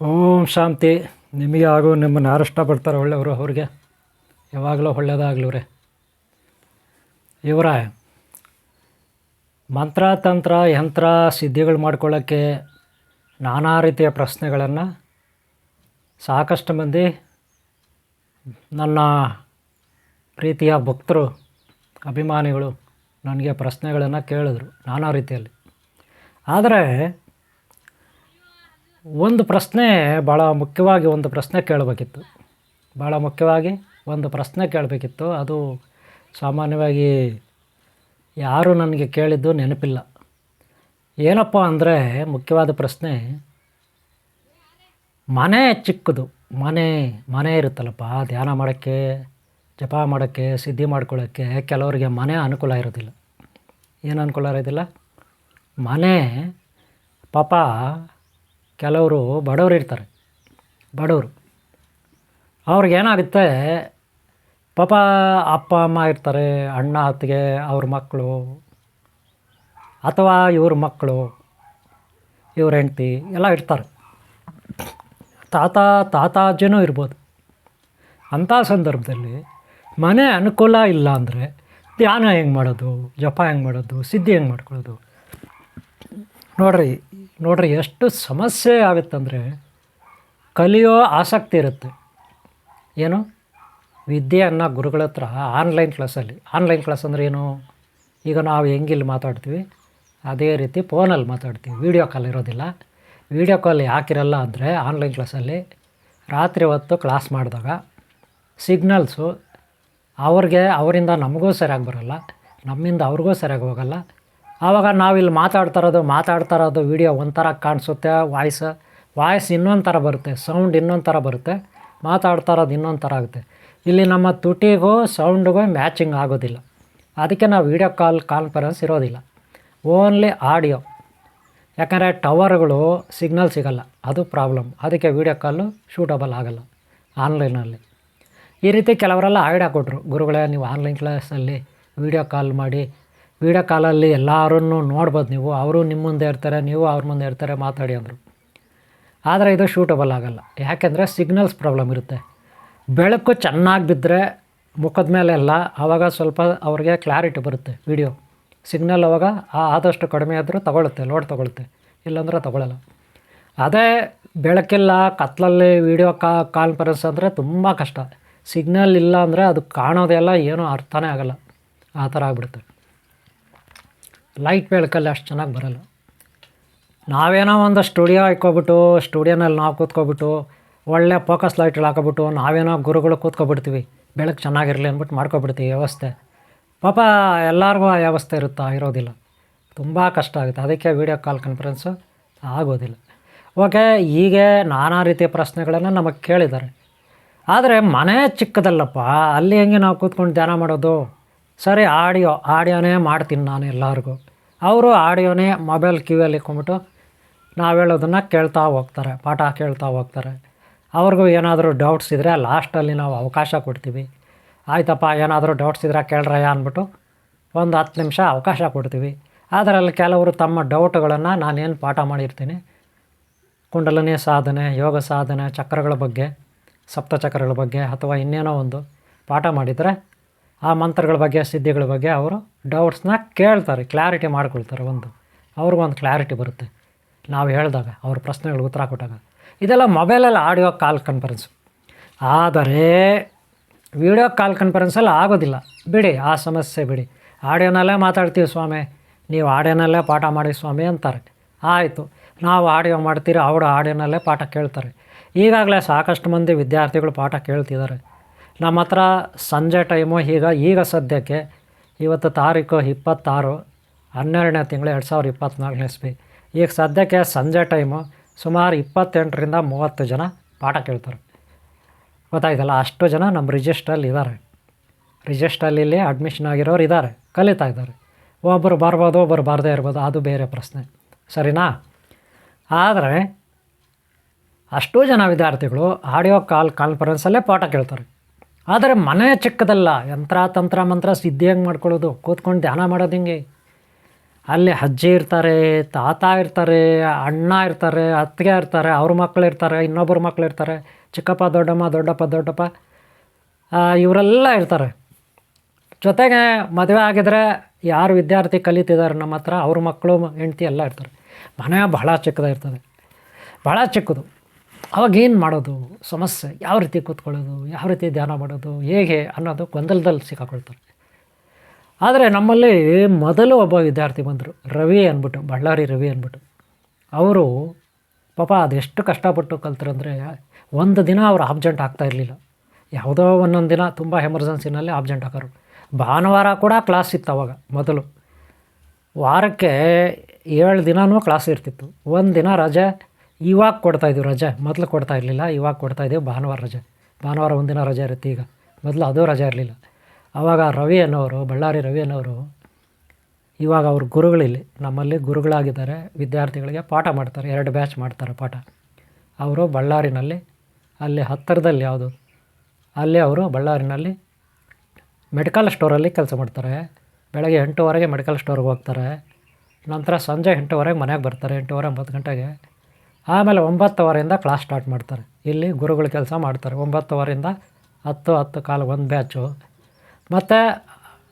ಓಂ ಶಾಂತಿ. ನಿಮಗೆ ಹಾಗೂ ನಿಮ್ಮನ್ನು ಯಾರು ಇಷ್ಟಪಡ್ತಾರೆ ಒಳ್ಳೆಯವರು ಅವ್ರಿಗೆ ಯಾವಾಗಲೂ ಒಳ್ಳೆಯದಾಗ್ಲವ್ರೆ. ಇವರ ಮಂತ್ರ ತಂತ್ರ ಯಂತ್ರ ಸಿದ್ಧಿಗಳು ಮಾಡ್ಕೊಳ್ಳೋಕ್ಕೆ ನಾನಾ ರೀತಿಯ ಪ್ರಶ್ನೆಗಳನ್ನು ಸಾಕಷ್ಟು ಮಂದಿ ನನ್ನ ಪ್ರೀತಿಯ ಭಕ್ತರು ಅಭಿಮಾನಿಗಳು ನನಗೆ ಪ್ರಶ್ನೆಗಳನ್ನು ಕೇಳಿದ್ರು ನಾನಾ ರೀತಿಯಲ್ಲಿ. ಆದರೆ ಒಂದು ಪ್ರಶ್ನೆ ಭಾಳ ಮುಖ್ಯವಾಗಿ ಒಂದು ಪ್ರಶ್ನೆ ಕೇಳಬೇಕಿತ್ತು. ಅದು ಸಾಮಾನ್ಯವಾಗಿ ಯಾರೂ ನನಗೆ ಕೇಳಿದ್ದು ನೆನಪಿಲ್ಲ. ಏನಪ್ಪ ಅಂದರೆ ಮುಖ್ಯವಾದ ಪ್ರಶ್ನೆ, ಮನೆ ಚಿಕ್ಕದು, ಮನೆ ಇರುತ್ತಲ್ಲಪ್ಪ, ಧ್ಯಾನ ಮಾಡೋಕ್ಕೆ, ಜಪ ಮಾಡೋಕ್ಕೆ, ಸಿದ್ಧಿ ಮಾಡ್ಕೊಳ್ಳೋಕ್ಕೆ ಕೆಲವರಿಗೆ ಮನೆ ಅನುಕೂಲ ಇರೋದಿಲ್ಲ. ಏನು ಅನುಕೂಲ ಇರೋದಿಲ್ಲ? ಮನೆ ಪಾಪ ಕೆಲವರು ಬಡವರು ಇರ್ತಾರೆ. ಅವ್ರಿಗೇನಾಗುತ್ತೆ, ಪಾಪ ಅಪ್ಪ ಅಮ್ಮ ಇರ್ತಾರೆ, ಅಣ್ಣ ಅತ್ತಿಗೆ ಅವ್ರ ಮಕ್ಕಳು, ಅಥವಾ ಇವ್ರ ಮಕ್ಕಳು, ಇವ್ರ ಹೆಂಡ್ತಿ ಎಲ್ಲ ಇರ್ತಾರೆ, ತಾತ ಅಜ್ಜನೂ ಇರ್ಬೋದು. ಅಂಥ ಸಂದರ್ಭದಲ್ಲಿ ಮನೆ ಅನುಕೂಲ ಇಲ್ಲ ಅಂದರೆ ಧ್ಯಾನ ಹೆಂಗೆ ಮಾಡೋದು, ಜಪ ಹೆಂಗೆ ಮಾಡೋದು, ಸಿದ್ಧಿ ಹೆಂಗೆ ಮಾಡ್ಕೊಳ್ಳೋದು? ನೋಡ್ರಿ ಎಷ್ಟು ಸಮಸ್ಯೆ ಆಗುತ್ತಂದರೆ, ಕಲಿಯೋ ಆಸಕ್ತಿ ಇರುತ್ತೆ. ಏನು ವಿದ್ಯೆಯನ್ನು ಗುರುಗಳ ಹತ್ರ ಆನ್ಲೈನ್ ಕ್ಲಾಸ್ ಅಂದರೆ ಏನು? ಈಗ ನಾವು ಹೆಂಗಿಲ್ಲಿ ಮಾತಾಡ್ತೀವಿ ಅದೇ ರೀತಿ ಫೋನಲ್ಲಿ ಮಾತಾಡ್ತೀವಿ. ವೀಡಿಯೋ ಕಾಲ್ ಇರೋದಿಲ್ಲ. ವೀಡಿಯೋ ಕಾಲ್ ಯಾಕಿರಲ್ಲ ಅಂದರೆ, ಆನ್ಲೈನ್ ಕ್ಲಾಸಲ್ಲಿ ರಾತ್ರಿ ಹೊತ್ತು ಕ್ಲಾಸ್ ಮಾಡಿದಾಗ ಸಿಗ್ನಲ್ಸು ಅವರಿಂದ ನಮಗೂ ಸರಿಯಾಗಿ ಬರೋಲ್ಲ, ನಮ್ಮಿಂದ ಅವ್ರಿಗೂ ಸರಿಯಾಗಿ ಹೋಗಲ್ಲ. ಆವಾಗ ನಾವಿಲ್ಲಿ ಮಾತಾಡ್ತಾ ಇರೋದು ವೀಡಿಯೋ ಒಂಥರ ಕಾಣಿಸುತ್ತೆ, ವಾಯ್ಸ್ ಇನ್ನೊಂದು ಥರ ಬರುತ್ತೆ, ಸೌಂಡ್ ಇನ್ನೊಂದು ಥರ ಬರುತ್ತೆ, ಮಾತಾಡ್ತಾ ಇರೋದು ಇನ್ನೊಂದು ಥರ ಆಗುತ್ತೆ. ಇಲ್ಲಿ ನಮ್ಮ ತುಟಿಗೂ ಸೌಂಡಿಗೂ ಮ್ಯಾಚಿಂಗ್ ಆಗೋದಿಲ್ಲ. ಅದಕ್ಕೆ ನಾವು ವೀಡಿಯೋ ಕಾನ್ಫರೆನ್ಸ್ ಇರೋದಿಲ್ಲ, ಓನ್ಲಿ ಆಡಿಯೋ. ಯಾಕಂದರೆ ಟವರ್ಗಳು ಸಿಗ್ನಲ್ ಸಿಗೋಲ್ಲ, ಅದು ಪ್ರಾಬ್ಲಮ್. ಅದಕ್ಕೆ ವೀಡಿಯೋ ಕಾಲು ಶೂಟಬಲ್ ಆಗೋಲ್ಲ ಆನ್ಲೈನಲ್ಲಿ. ಈ ರೀತಿ ಕೆಲವರೆಲ್ಲ ಐಡಿಯಾ ಕೊಟ್ಟರು, ಗುರುಗಳೇ ನೀವು ಆನ್ಲೈನ್ ಕ್ಲಾಸಲ್ಲಿ ವೀಡಿಯೋ ಕಾಲ್ ಮಾಡಿ, ವೀಡಿಯೋ ಕಾಲಲ್ಲಿ ಎಲ್ಲರನ್ನೂ ನೋಡ್ಬೋದು, ನೀವು ಅವರು ನಿಮ್ಮ ಮುಂದೆ ಇರ್ತಾರೆ, ನೀವು ಅವ್ರ ಮುಂದೆ ಇರ್ತಾರೆ, ಮಾತಾಡಿ ಅಂದರು. ಆದರೆ ಇದು ಶೂಟಬಲ್ ಆಗೋಲ್ಲ. ಯಾಕೆಂದರೆ ಸಿಗ್ನಲ್ಸ್ ಪ್ರಾಬ್ಲಮ್ ಇರುತ್ತೆ. ಬೆಳಕು ಚೆನ್ನಾಗಿ ಬಿದ್ದರೆ ಮುಖದ ಮೇಲೆಲ್ಲ ಆವಾಗ ಸ್ವಲ್ಪ ಅವ್ರಿಗೆ ಕ್ಲಾರಿಟಿ ಬರುತ್ತೆ. ವೀಡಿಯೋ ಸಿಗ್ನಲ್ ಆವಾಗ ಆದಷ್ಟು ಕಡಿಮೆ ಆದರೂ ಲೋಡ್ ತೊಗೊಳುತ್ತೆ, ಇಲ್ಲಾಂದರೆ ತೊಗೊಳ್ಳಲ್ಲ. ಅದೇ ಬೆಳಕಿಲ್ಲ, ಕತ್ತಲಲ್ಲಿ ವೀಡಿಯೋ ಕಾನ್ಫರೆನ್ಸ್ ಅಂದರೆ ತುಂಬ ಕಷ್ಟ. ಸಿಗ್ನಲ್ ಇಲ್ಲ ಅಂದರೆ ಅದು ಕಾಣೋದೆಲ್ಲ ಏನೂ ಅರ್ಥನೇ ಆಗೋಲ್ಲ, ಆ ಥರ ಆಗಿಬಿಡುತ್ತೆ. ಲೈಟ್ ಬೆಳಕಲ್ಲಿ ಅಷ್ಟು ಚೆನ್ನಾಗಿ ಬರೋಲ್ಲ. ನಾವೇನೋ ಒಂದು ಸ್ಟುಡಿಯೋ ಇಟ್ಕೊಬಿಟ್ಟು, ಸ್ಟುಡಿಯೋನಲ್ಲಿ ನಾವು ಕೂತ್ಕೊಬಿಟ್ಟು, ಒಳ್ಳೆ ಫೋಕಸ್ ಲೈಟ್ಗಳು ಹಾಕೊಬಿಟ್ಟು, ನಾವೇನೋ ಗುರುಗಳು ಕೂತ್ಕೊಬಿಡ್ತೀವಿ, ಬೆಳಕು ಚೆನ್ನಾಗಿರಲಿ ಅಂದ್ಬಿಟ್ಟು ಮಾಡ್ಕೊಬಿಡ್ತೀವಿ ವ್ಯವಸ್ಥೆ. ಪಾಪ ಎಲ್ಲರಿಗೂ ಆ ವ್ಯವಸ್ಥೆ ಇರೋದಿಲ್ಲ, ತುಂಬ ಕಷ್ಟ ಆಗುತ್ತೆ. ಅದಕ್ಕೆ ವೀಡಿಯೋ ಕಾನ್ಫರೆನ್ಸು ಆಗೋದಿಲ್ಲ. ಓಕೆ, ಹೀಗೆ ನಾನಾ ರೀತಿಯ ಪ್ರಶ್ನೆಗಳನ್ನು ನಮಗೆ ಕೇಳಿದ್ದಾರೆ. ಆದರೆ ಮನೆ ಚಿಕ್ಕದಲ್ಲಪ್ಪ, ಅಲ್ಲಿ ಹೆಂಗೆ ನಾವು ಕೂತ್ಕೊಂಡು ಧ್ಯಾನ ಮಾಡೋದು? ಸರಿ, ಆಡಿಯೋನೇ ಮಾಡ್ತೀನಿ ನಾನು ಎಲ್ಲರಿಗೂ. ಅವರು ಆಡಿಯೋನೇ ಮೊಬೈಲ್ ಕಿವಿಯಲ್ಲಿ ಇಟ್ಕೊಂಬಿಟ್ಟು ನಾವು ಹೇಳೋದನ್ನು ಕೇಳ್ತಾ ಹೋಗ್ತಾರೆ, ಪಾಠ ಕೇಳ್ತಾ ಹೋಗ್ತಾರೆ. ಅವ್ರಿಗೂ ಏನಾದರೂ ಡೌಟ್ಸ್ ಇದ್ದರೆ ಲಾಸ್ಟಲ್ಲಿ ನಾವು ಅವಕಾಶ ಕೊಡ್ತೀವಿ. ಆಯ್ತಪ್ಪ, ಏನಾದರೂ ಡೌಟ್ಸ್ ಇದ್ದರೆ ಕೇಳ್ರಯ್ಯ ಅಂದ್ಬಿಟ್ಟು ಒಂದು 10 ನಿಮಿಷ ಅವಕಾಶ ಕೊಡ್ತೀವಿ. ಅದರಲ್ಲಿ ಕೆಲವರು ತಮ್ಮ ಡೌಟ್ಗಳನ್ನು ನಾನೇನು ಪಾಠ ಮಾಡಿರ್ತೀನಿ, ಕುಂಡಲಿನಿ ಸಾಧನೆ, ಯೋಗ ಸಾಧನೆ, ಚಕ್ರಗಳ ಬಗ್ಗೆ, ಸಪ್ತಚಕ್ರಗಳ ಬಗ್ಗೆ, ಅಥವಾ ಇನ್ನೇನೋ ಒಂದು ಪಾಠ ಮಾಡಿದರೆ ಆ ಮಂತ್ರಗಳ ಬಗ್ಗೆ, ಸಿದ್ಧಿಗಳ ಬಗ್ಗೆ ಅವರು ಡೌಟ್ಸ್ನ ಕೇಳ್ತಾರೆ, ಕ್ಲಾರಿಟಿ ಮಾಡ್ಕೊಳ್ತಾರೆ. ಅವ್ರಿಗೊಂದು ಕ್ಲಾರಿಟಿ ಬರುತ್ತೆ ನಾವು ಹೇಳಿದಾಗ, ಅವ್ರ ಪ್ರಶ್ನೆಗಳಿಗೆ ಉತ್ತರ ಕೊಟ್ಟಾಗ. ಇದೆಲ್ಲ ಮೊಬೈಲಲ್ಲಿ ಆಡಿಯೋ ಕಾನ್ಫರೆನ್ಸು. ಆದರೆ ವೀಡಿಯೋ ಕಾನ್ಫರೆನ್ಸಲ್ಲಿ ಆಗೋದಿಲ್ಲ. ಬಿಡಿ, ಆ ಸಮಸ್ಯೆ ಬಿಡಿ. ಆಡಿಯೋನಲ್ಲೇ ಮಾತಾಡ್ತೀವಿ ಸ್ವಾಮಿ, ನೀವು ಆಡಿಯೋನಲ್ಲೇ ಪಾಠ ಮಾಡಿ ಸ್ವಾಮಿ ಅಂತಾರೆ. ಆಯಿತು, ನಾವು ಆಡಿಯೋ ಮಾಡ್ತೀರಿ, ಅವರು ಆಡಿಯೋನಲ್ಲೇ ಪಾಠ ಕೇಳ್ತಾರೆ. ಈಗಾಗಲೇ ಸಾಕಷ್ಟು ಮಂದಿ ವಿದ್ಯಾರ್ಥಿಗಳು ಪಾಠ ಕೇಳ್ತಿದ್ದಾರೆ. ನಮ್ಮ ಹತ್ರ ಸಂಜೆ ಟೈಮು ಈಗ ಸದ್ಯಕ್ಕೆ ಇವತ್ತು ತಾರೀಕು 26, 12ನೇ ತಿಂಗಳು 2024 ಇಸ್ವಿ. ಈಗ ಸದ್ಯಕ್ಕೆ ಸಂಜೆ ಟೈಮು ಸುಮಾರು 28ರಿಂದ 30 ಜನ ಪಾಠ ಕೇಳ್ತಾರೆ. ಗೊತ್ತಾಯ್ತಲ್ಲ, ಅಷ್ಟು ಜನ ನಮ್ಮ ರಿಜಿಸ್ಟ್ರಲ್ಲಿ ಇದ್ದಾರೆ. ರಿಜಿಸ್ಟ್ರಲ್ಲಿ ಅಡ್ಮಿಷನ್ ಆಗಿರೋರು ಇದ್ದಾರೆ, ಕಲಿತಾ ಇದ್ದಾರೆ. ಒಬ್ಬರು ಬರ್ಬೋದು, ಒಬ್ಬರು ಬರದೇ ಇರ್ಬೋದು, ಅದು ಬೇರೆ ಪ್ರಶ್ನೆ, ಸರಿನಾ? ಆದರೆ ಅಷ್ಟೂ ಜನ ವಿದ್ಯಾರ್ಥಿಗಳು ಆಡಿಯೋ ಕಾನ್ಫರೆನ್ಸಲ್ಲೇ ಪಾಠ ಕೇಳ್ತಾರೆ. ಆದರೆ ಮನೆ ಚಿಕ್ಕದಲ್ಲ, ಯಂತ್ರ ತಂತ್ರ ಮಂತ್ರ ಸಿದ್ಧಿ ಹೆಂಗೆ ಮಾಡ್ಕೊಳ್ಳೋದು, ಕೂತ್ಕೊಂಡು ಧ್ಯಾನ ಮಾಡೋದು ಹಿಂಗೆ? ಅಲ್ಲಿ ಅಜ್ಜಿ ಇರ್ತಾರೆ, ತಾತ ಇರ್ತಾರೆ, ಅಣ್ಣ ಇರ್ತಾರೆ, ಅತ್ತಿಗೆ ಇರ್ತಾರೆ, ಅವ್ರ ಮಕ್ಕಳು ಇರ್ತಾರೆ, ಇನ್ನೊಬ್ಬರ ಮಕ್ಕಳು ಇರ್ತಾರೆ, ಚಿಕ್ಕಪ್ಪ ದೊಡ್ಡಮ್ಮ, ದೊಡ್ಡಪ್ಪ ಇವರೆಲ್ಲ ಇರ್ತಾರೆ. ಜೊತೆಗೆ ಮದುವೆ ಆಗಿದ್ರೆ ಯಾರು ವಿದ್ಯಾರ್ಥಿ ಕಲಿತಿದ್ದಾರೆ ನಮ್ಮ ಹತ್ರ ಅವ್ರ ಮಕ್ಕಳು ಹೆಂಡ್ತಿ ಎಲ್ಲ ಇರ್ತಾರೆ. ಮನೆ ಬಹಳ ಚಿಕ್ಕದಾಗಿರ್ತದೆ, ಭಾಳ ಚಿಕ್ಕದು. ಅವಾಗ ಏನು ಮಾಡೋದು, ಸಮಸ್ಯೆ, ಯಾವ ರೀತಿ ಕೂತ್ಕೊಳ್ಳೋದು, ಯಾವ ರೀತಿ ಧ್ಯಾನ ಮಾಡೋದು, ಹೇಗೆ ಅನ್ನೋದು ಗೊಂದಲದಲ್ಲಿ ಸಿಕ್ಕಾಕೊಳ್ತಾರೆ. ಆದರೆ ನಮ್ಮಲ್ಲಿ ಮೊದಲು ಒಬ್ಬ ವಿದ್ಯಾರ್ಥಿ ಬಂದರು, ರವಿ ಅಂದ್ಬಿಟ್ಟು, ಬಳ್ಳಾರಿ ರವಿ ಅಂದ್ಬಿಟ್ಟು. ಅವರು ಪಾಪ ಅದೆಷ್ಟು ಕಷ್ಟಪಟ್ಟು ಕಲ್ತರಂದರೆ, ಒಂದು ದಿನ ಅವ್ರು ಆಬ್ಸೆಂಟ್ ಆಗ್ತಾಯಿರಲಿಲ್ಲ. ಯಾವುದೋ ಒಂದೊಂದು ದಿನ ತುಂಬ ಎಮರ್ಜೆನ್ಸಿನಲ್ಲಿ ಆಬ್ಸೆಂಟ್ ಹಾಕೋರು. ಭಾನುವಾರ ಕೂಡ ಕ್ಲಾಸ್ ಇತ್ತು ಅವಾಗ. ಮೊದಲು ವಾರಕ್ಕೆ 7 ದಿನವೂ ಕ್ಲಾಸ್ ಇರ್ತಿತ್ತು. ಒಂದು ದಿನ ರಜೆ ಇವಾಗ ಕೊಡ್ತಾಯಿದ್ದೀವಿ, ರಜೆ ಮೊದಲು ಕೊಡ್ತಾ ಇರಲಿಲ್ಲ, ಇವಾಗ ಕೊಡ್ತಾಯಿದ್ದೀವಿ ಭಾನುವಾರ ರಜೆ. ಭಾನುವಾರ ಒಂದಿನ ರಜೆ ಇರುತ್ತೆ ಈಗ, ಮೊದಲು ಅದು ರಜೆ ಇರಲಿಲ್ಲ. ಆವಾಗ ರವಿ ಅನ್ನೋರು, ಬಳ್ಳಾರಿ ರವಿ ಅನ್ನೋರು ಇವಾಗ ಅವ್ರ ಗುರುಗಳಿಲ್ಲಿ ನಮ್ಮಲ್ಲಿ ಗುರುಗಳಾಗಿದ್ದಾರೆ. ವಿದ್ಯಾರ್ಥಿಗಳಿಗೆ ಪಾಠ ಮಾಡ್ತಾರೆ, 2 ಬ್ಯಾಚ್ ಮಾಡ್ತಾರೆ ಪಾಠ. ಅವರು ಬಳ್ಳಾರಿನಲ್ಲಿ ಅಲ್ಲಿ ಹತ್ತಿರದಲ್ಲಿ ಯಾವುದು ಅಲ್ಲಿ ಅವರು ಬಳ್ಳಾರಿನಲ್ಲಿ ಮೆಡಿಕಲ್ ಸ್ಟೋರಲ್ಲಿ ಕೆಲಸ ಮಾಡ್ತಾರೆ. ಬೆಳಗ್ಗೆ 8:15 ಮೆಡಿಕಲ್ ಸ್ಟೋರ್ಗೆ ಹೋಗ್ತಾರೆ. ನಂತರ ಸಂಜೆ 8:15 ಮನೆಗೆ ಬರ್ತಾರೆ, 8:30 9 ಗಂಟೆಗೆ. ಆಮೇಲೆ 9:15 ಕ್ಲಾಸ್ ಸ್ಟಾರ್ಟ್ ಮಾಡ್ತಾರೆ. ಇಲ್ಲಿ ಗುರುಗಳು ಕೆಲಸ ಮಾಡ್ತಾರೆ. 9:15 10 ಕಾಲಿಗೆ ಒಂದು ಬ್ಯಾಚು, ಮತ್ತು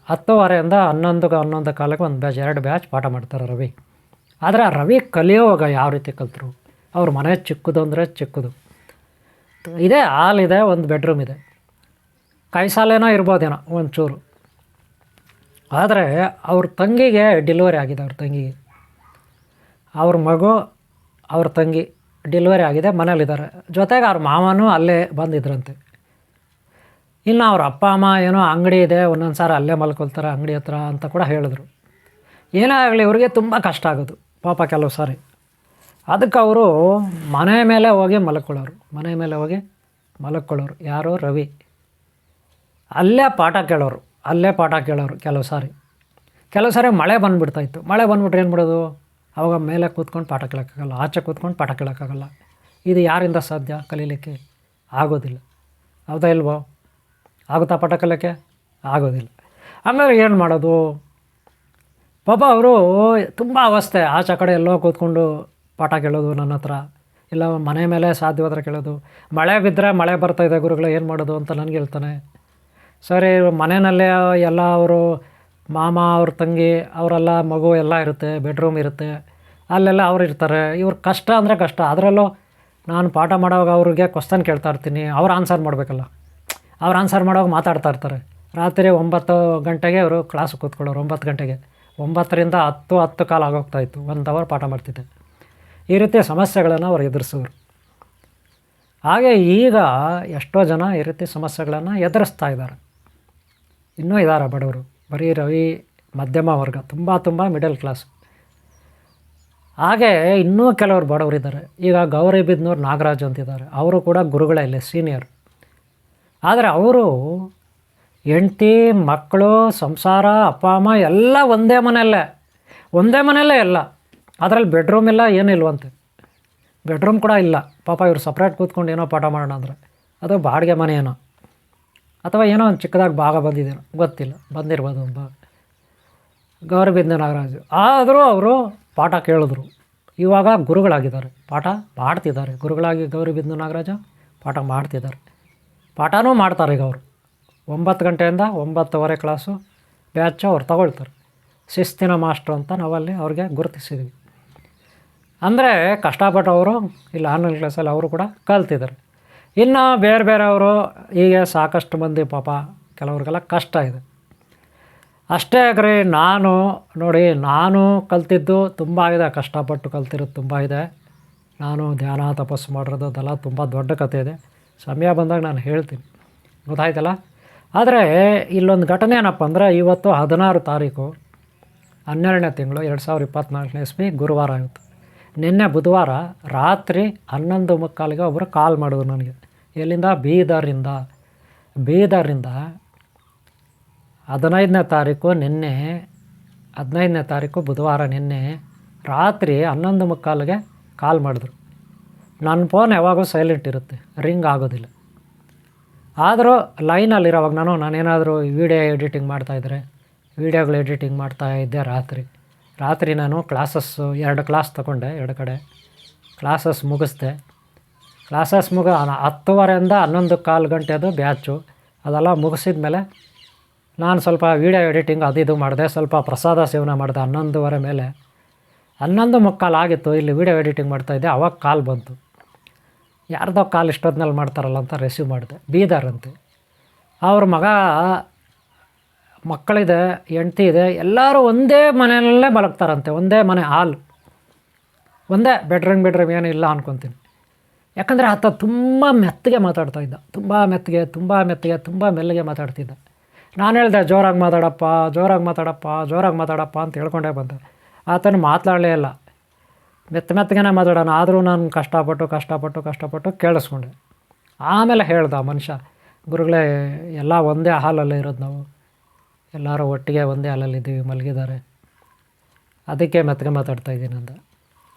10:15 11 ಕಾಲಿಗೆ ಒಂದು ಬ್ಯಾಚ್, 2 ಬ್ಯಾಚ್ ಪಾಠ ಮಾಡ್ತಾರೆ ರವಿ. ಆದರೆ ಆ ರವಿ ಕಲಿಯೋವಾಗ ಯಾವ ರೀತಿ ಕಲಿತರು, ಅವ್ರ ಮನೆ ಚಿಕ್ಕದು ಅಂದರೆ ಚಿಕ್ಕದು ಇದೆ, ಹಾಲಿದೆ, ಒಂದು ಬೆಡ್ರೂಮ್ ಇದೆ, ಕೈಸಾಲೇನೋ ಇರ್ಬೋದೇನೋ ಒಂಚೂರು. ಆದರೆ ಅವ್ರ ತಂಗಿಗೆ ಡೆಲಿವರಿ ಆಗಿದೆ, ಅವ್ರ ತಂಗಿಗೆ, ಅವ್ರ ಮಗು ಅವ್ರ ತಂಗಿ ಡೆಲಿವರಿ ಆಗಿದೆ, ಮನೇಲಿದ್ದಾರೆ. ಜೊತೆಗೆ ಅವ್ರ ಮಾವನೂ ಅಲ್ಲೇ ಬಂದಿದ್ರಂತೆ. ಇನ್ನು ಅವ್ರ ಅಪ್ಪ ಅಮ್ಮ ಏನೋ ಅಂಗಡಿ ಇದೆ, ಒಂದೊಂದು ಸಾರಿ ಅಲ್ಲೇ ಮಲ್ಕೊಳ್ತಾರೆ ಅಂಗಡಿ ಹತ್ರ ಅಂತ ಕೂಡ ಹೇಳಿದ್ರು. ಏನೇ ಆಗಲಿ ಇವ್ರಿಗೆ ತುಂಬ ಕಷ್ಟ ಆಗೋದು ಪಾಪ ಕೆಲವು ಸಾರಿ. ಅದಕ್ಕೆ ಅವರು ಮನೆ ಮೇಲೆ ಹೋಗಿ ಮಲ್ಕೊಳ್ಳೋರು. ಯಾರು, ರವಿ. ಅಲ್ಲೇ ಪಾಠ ಕೇಳೋರು ಕೆಲವು ಸಾರಿ ಮಳೆ ಬಂದುಬಿಡ್ತಾಯಿತ್ತು. ಮಳೆ ಬಂದುಬಿಟ್ರೆ ಏನು ಮಾಡೋದು, ಅವಾಗ ಮೇಲೆ ಕೂತ್ಕೊಂಡು ಪಾಠ ಕೇಳೋಕ್ಕಾಗಲ್ಲ, ಆಚೆ ಕೂತ್ಕೊಂಡು ಪಾಠ ಕೇಳೋಕ್ಕಾಗಲ್ಲ. ಇದು ಯಾರಿಂದ ಸಾಧ್ಯ ಕಲೀಲಿಕ್ಕೆ? ಆಗೋದಿಲ್ಲ. ಹೌದಾ ಇಲ್ವೋ? ಆಗುತ್ತಾ ಪಾಠ ಕಲಿಯೋಕ್ಕೆ? ಆಗೋದಿಲ್ಲ. ಆಮೇಲೆ ಏನು ಮಾಡೋದು ಪಾಪ ಅವರು ತುಂಬ ಅವಸ್ಥೆ. ಆಚೆ ಕಡೆ ಎಲ್ಲೋ ಕೂತ್ಕೊಂಡು ಪಾಠ ಕೇಳೋದು ನನ್ನ ಹತ್ರ, ಇಲ್ಲ ಮನೆ ಮೇಲೆ ಸಾಧ್ಯವಾದರೆ ಕೇಳೋದು. ಮಳೆ ಬಿದ್ದರೆ ಮಳೆ ಬರ್ತಾಯಿದೆ ಗುರುಗಳು ಏನು ಮಾಡೋದು ಅಂತ ನನಗೆ ಹೇಳ್ತಾನೆ. ಸರಿ, ಮನೆಯಲ್ಲೇ ಎಲ್ಲ ಅವರು ಮಾಮ, ಅವ್ರ ತಂಗಿ, ಅವರೆಲ್ಲ ಮಗು ಎಲ್ಲ ಇರುತ್ತೆ, ಬೆಡ್ರೂಮ್ ಇರುತ್ತೆ, ಅಲ್ಲೆಲ್ಲ ಅವ್ರು ಇರ್ತಾರೆ. ಇವ್ರ ಕಷ್ಟ ಅಂದರೆ ಕಷ್ಟ. ಅದರಲ್ಲೂ ನಾನು ಪಾಠ ಮಾಡೋವಾಗ ಅವ್ರಿಗೆ ಕ್ವಶ್ಚನ್ ಕೇಳ್ತಾ ಇರ್ತೀನಿ, ಅವ್ರು ಆನ್ಸರ್ ಮಾಡಬೇಕಲ್ಲ. ಅವ್ರು ಆನ್ಸರ್ ಮಾಡೋವಾಗ ಮಾತಾಡ್ತಾ ಇರ್ತಾರೆ. ರಾತ್ರಿ 9 ಗಂಟೆಗೆ ಅವರು ಕ್ಲಾಸ್ ಕೂತ್ಕೊಳ್ಳೋರು. 9 ಗಂಟೆಗೆ, 9ರಿಂದ 10 ಕಾಲ ಆಗೋಗ್ತಾಯಿತ್ತು. 1 ಅವರ್ ಪಾಠ ಮಾಡ್ತಿದ್ದೆ. ಈ ರೀತಿಯ ಸಮಸ್ಯೆಗಳನ್ನು ಅವ್ರು ಎದುರಿಸೋರು. ಹಾಗೆ ಈಗ ಎಷ್ಟೋ ಜನ ಈ ರೀತಿ ಸಮಸ್ಯೆಗಳನ್ನು ಎದುರಿಸ್ತಾ ಇದ್ದಾರೆ. ಇನ್ನೂ ಇದ್ದಾರೆ ಬಡವರು. ಬರೀ ರವಿ ಮಧ್ಯಮ ವರ್ಗ, ತುಂಬ ಮಿಡಲ್ ಕ್ಲಾಸ್. ಹಾಗೆ ಇನ್ನೂ ಕೆಲವರು ಬಡವರಿದ್ದಾರೆ. ಈಗ ಗೌರಿಬಿದನೂರು ನಾಗರಾಜ್ ಅಂತಿದ್ದಾರೆ, ಅವರು ಕೂಡ ಗುರುಗಳೇ ಇಲ್ಲೇ ಸೀನಿಯರ್. ಆದರೆ ಅವರು ಹೆಂಡ್ತಿ, ಮಕ್ಕಳು, ಸಂಸಾರ, ಅಪ್ಪ ಅಮ್ಮ ಎಲ್ಲ ಒಂದೇ ಮನೆಯಲ್ಲೇ ಎಲ್ಲ. ಅದರಲ್ಲಿ ಬೆಡ್ರೂಮ್ ಇಲ್ಲ, ಏನಿಲ್ವಂತೆ, ಬೆಡ್ರೂಮ್ ಕೂಡ ಇಲ್ಲ. ಪಾಪ ಇವರು ಸಪ್ರೇಟ್ ಕೂತ್ಕೊಂಡು ಏನೋ ಪಾಠ ಮಾಡೋಣ ಅಂದರೆ ಅದು ಬಾಡಿಗೆ ಮನೆ ಏನೋ, ಅಥವಾ ಏನೋ ಒಂದು ಚಿಕ್ಕದಾಗಿ ಭಾಗ ಬಂದಿದ್ದೇನೋ ಗೊತ್ತಿಲ್ಲ, ಬಂದಿರ್ಬೋದು ಒಂದು ಭಾಗ. ಗೌರಿಬಿದನೂರು ನಾಗರಾಜು ಆದರೂ ಅವರು ಪಾಠ ಕೇಳಿದ್ರು. ಇವಾಗ ಗುರುಗಳಾಗಿದ್ದಾರೆ, ಪಾಠ ಮಾಡ್ತಿದ್ದಾರೆ. ಗುರುಗಳಾಗಿ ಗೌರಿಬಿದನೂರು ನಾಗರಾಜ ಪಾಠ ಮಾಡ್ತಿದ್ದಾರೆ. ಪಾಠನೂ ಮಾಡ್ತಾರೆ ಈಗ ಅವರು. 9 ಗಂಟೆಯಿಂದ 9:15 ಕ್ಲಾಸು ಬ್ಯಾಚು ಅವ್ರು ತಗೊಳ್ತಾರೆ. ಶಿಸ್ತಿನ ಮಾಸ್ಟ್ರು ಅಂತ ನಾವಲ್ಲಿ ಅವ್ರಿಗೆ ಗುರುತಿಸಿದ್ವಿ. ಅಂದರೆ ಕಷ್ಟಪಟ್ಟು ಅವರು ಇಲ್ಲಿ ಆನ್ಲೈನ್ ಕ್ಲಾಸಲ್ಲಿ ಅವರು ಕೂಡ ಕಲ್ತಿದ್ದಾರೆ. ಇನ್ನು ಬೇರೆಯವರು ಹೀಗೆ ಸಾಕಷ್ಟು ಮಂದಿ ಪಾಪ ಕೆಲವ್ರಿಗೆಲ್ಲ ಕಷ್ಟ ಇದೆ. ಅಷ್ಟೇ ಆಗ್ರಿ, ನಾನು ಕಲ್ತಿದ್ದು ತುಂಬ ಇದೆ, ಕಷ್ಟಪಟ್ಟು ಕಲ್ತಿರೋದು ತುಂಬ ಇದೆ. ನಾನು ಧ್ಯಾನ ತಪಸ್ಸು ಮಾಡಿರೋದು ಅದೆಲ್ಲ ತುಂಬ ದೊಡ್ಡ ಕಥೆ ಇದೆ. ಸಮಯ ಬಂದಾಗ ನಾನು ಹೇಳ್ತೀನಿ, ಗೊತ್ತಾಯ್ತಲ್ಲ. ಆದರೆ ಇಲ್ಲೊಂದು ಘಟನೆ ಏನಪ್ಪ ಅಂದರೆ, ಇವತ್ತು 16 ತಾರೀಕು 12ನೇ ತಿಂಗಳು 2024ನೇ ಇಸ್ವಿ ಗುರುವಾರ ಆಯಿತು. ನಿನ್ನೆ ಬುಧವಾರ ರಾತ್ರಿ 11:45ಗೆ ಒಬ್ಬರು ಕಾಲ್ ಮಾಡಿದ್ರು ನನಗೆ. ಎಲ್ಲಿಂದ? ಬೀದರಿಂದ 15ನೇ ತಾರೀಕು ನಿನ್ನೆ, 15ನೇ ತಾರೀಕು ಬುಧವಾರ ನಿನ್ನೆ ರಾತ್ರಿ 11:45ಗೆ ಕಾಲ್ ಮಾಡಿದ್ರು. ನನ್ನ ಫೋನ್ ಯಾವಾಗೂ ಸೈಲೆಂಟ್ ಇರುತ್ತೆ, ರಿಂಗ್ ಆಗೋದಿಲ್ಲ. ಆದರೂ ಲೈನಲ್ಲಿರೋವಾಗ ನಾನೇನಾದರೂ ವೀಡಿಯೋಗಳು ಎಡಿಟಿಂಗ್ ಮಾಡ್ತಾಯಿದ್ದೆ ರಾತ್ರಿ ರಾತ್ರಿ ನಾನು ಕ್ಲಾಸಸ್ಸು 2 ಕ್ಲಾಸ್ ತೊಗೊಂಡೆ, 2 ಕಡೆ ಕ್ಲಾಸಸ್ ಮುಗಿಸ್ದೆ. ಕ್ಲಾಸಸ್ 10:30ಇಂದ 11:15 ಗಂಟೆದು ಬ್ಯಾಚು. ಅದೆಲ್ಲ ಮುಗಿಸಿದ ಮೇಲೆ ನಾನು ಸ್ವಲ್ಪ ವೀಡಿಯೋ ಎಡಿಟಿಂಗ್ ಅದು ಇದು ಮಾಡಿದೆ, ಸ್ವಲ್ಪ ಪ್ರಸಾದ ಸೇವನೆ ಮಾಡಿದೆ 11:30 ಮೇಲೆ. 11:45 ಆಗಿತ್ತು, ಇಲ್ಲಿ ವೀಡಿಯೋ ಎಡಿಟಿಂಗ್ ಮಾಡ್ತಾಯಿದ್ದೆ. ಆವಾಗ ಕಾಲ್ ಬಂತು. ಯಾರ್ದೋ ಕಾಲ್ ಇಷ್ಟೊತ್ತಿನಲ್ಲಿ ಮಾಡ್ತಾರಲ್ಲ ಅಂತ ರಿಸೀವ್ ಮಾಡಿದೆ. ಬೀದರ್ ಅಂತೆ. ಅವ್ರ ಮಕ್ಕಳಿದೆ, ಹೆಂಡ್ತಿ ಇದೆ, ಎಲ್ಲರೂ ಒಂದೇ ಮನೆಯಲ್ಲೇ ಮಲಗ್ತಾರಂತೆ. ಒಂದೇ ಮನೆ ಹಾಲ್, ಒಂದೇ ಬೆಡ್ರೂಮ್ ಏನೂ ಇಲ್ಲ ಅಂದ್ಕೊತೀನಿ. ಯಾಕಂದರೆ ಆತ ತುಂಬ ಮೆತ್ತಗೆ ಮಾತಾಡ್ತಾ ಇದ್ದ, ತುಂಬ ಮೆಲ್ಲಗೆ ಮಾತಾಡ್ತಿದ್ದ. ನಾನು ಹೇಳಿದೆ ಜೋರಾಗಿ ಮಾತಾಡಪ್ಪ ಅಂತ ಹೇಳ್ಕೊಂಡೇ ಬಂದೆ. ಆತನು ಮಾತಾಡಲೇ ಇಲ್ಲ, ಮೆತ್ತಗೆ ಮಾತಾಡೋಣ. ಆದರೂ ನಾನು ಕಷ್ಟಪಟ್ಟು ಕೇಳಿಸ್ಕೊಂಡೆ. ಆಮೇಲೆ ಹೇಳ್ದ ಮನುಷ್ಯ, ಗುರುಗಳೇ ಎಲ್ಲ ಒಂದೇ ಹಾಲಲ್ಲೇ ಇರೋದು, ನಾವು ಎಲ್ಲರೂ ಒಟ್ಟಿಗೆ ಒಂದೇ ಹಾಲಲ್ಲಿದ್ದೀವಿ, ಮಲಗಿದ್ದಾರೆ, ಅದಕ್ಕೆ ಮೆತ್ತಗೆ ಮಾತಾಡ್ತಾಯಿದ್ದೀನಿ ಅಂದ.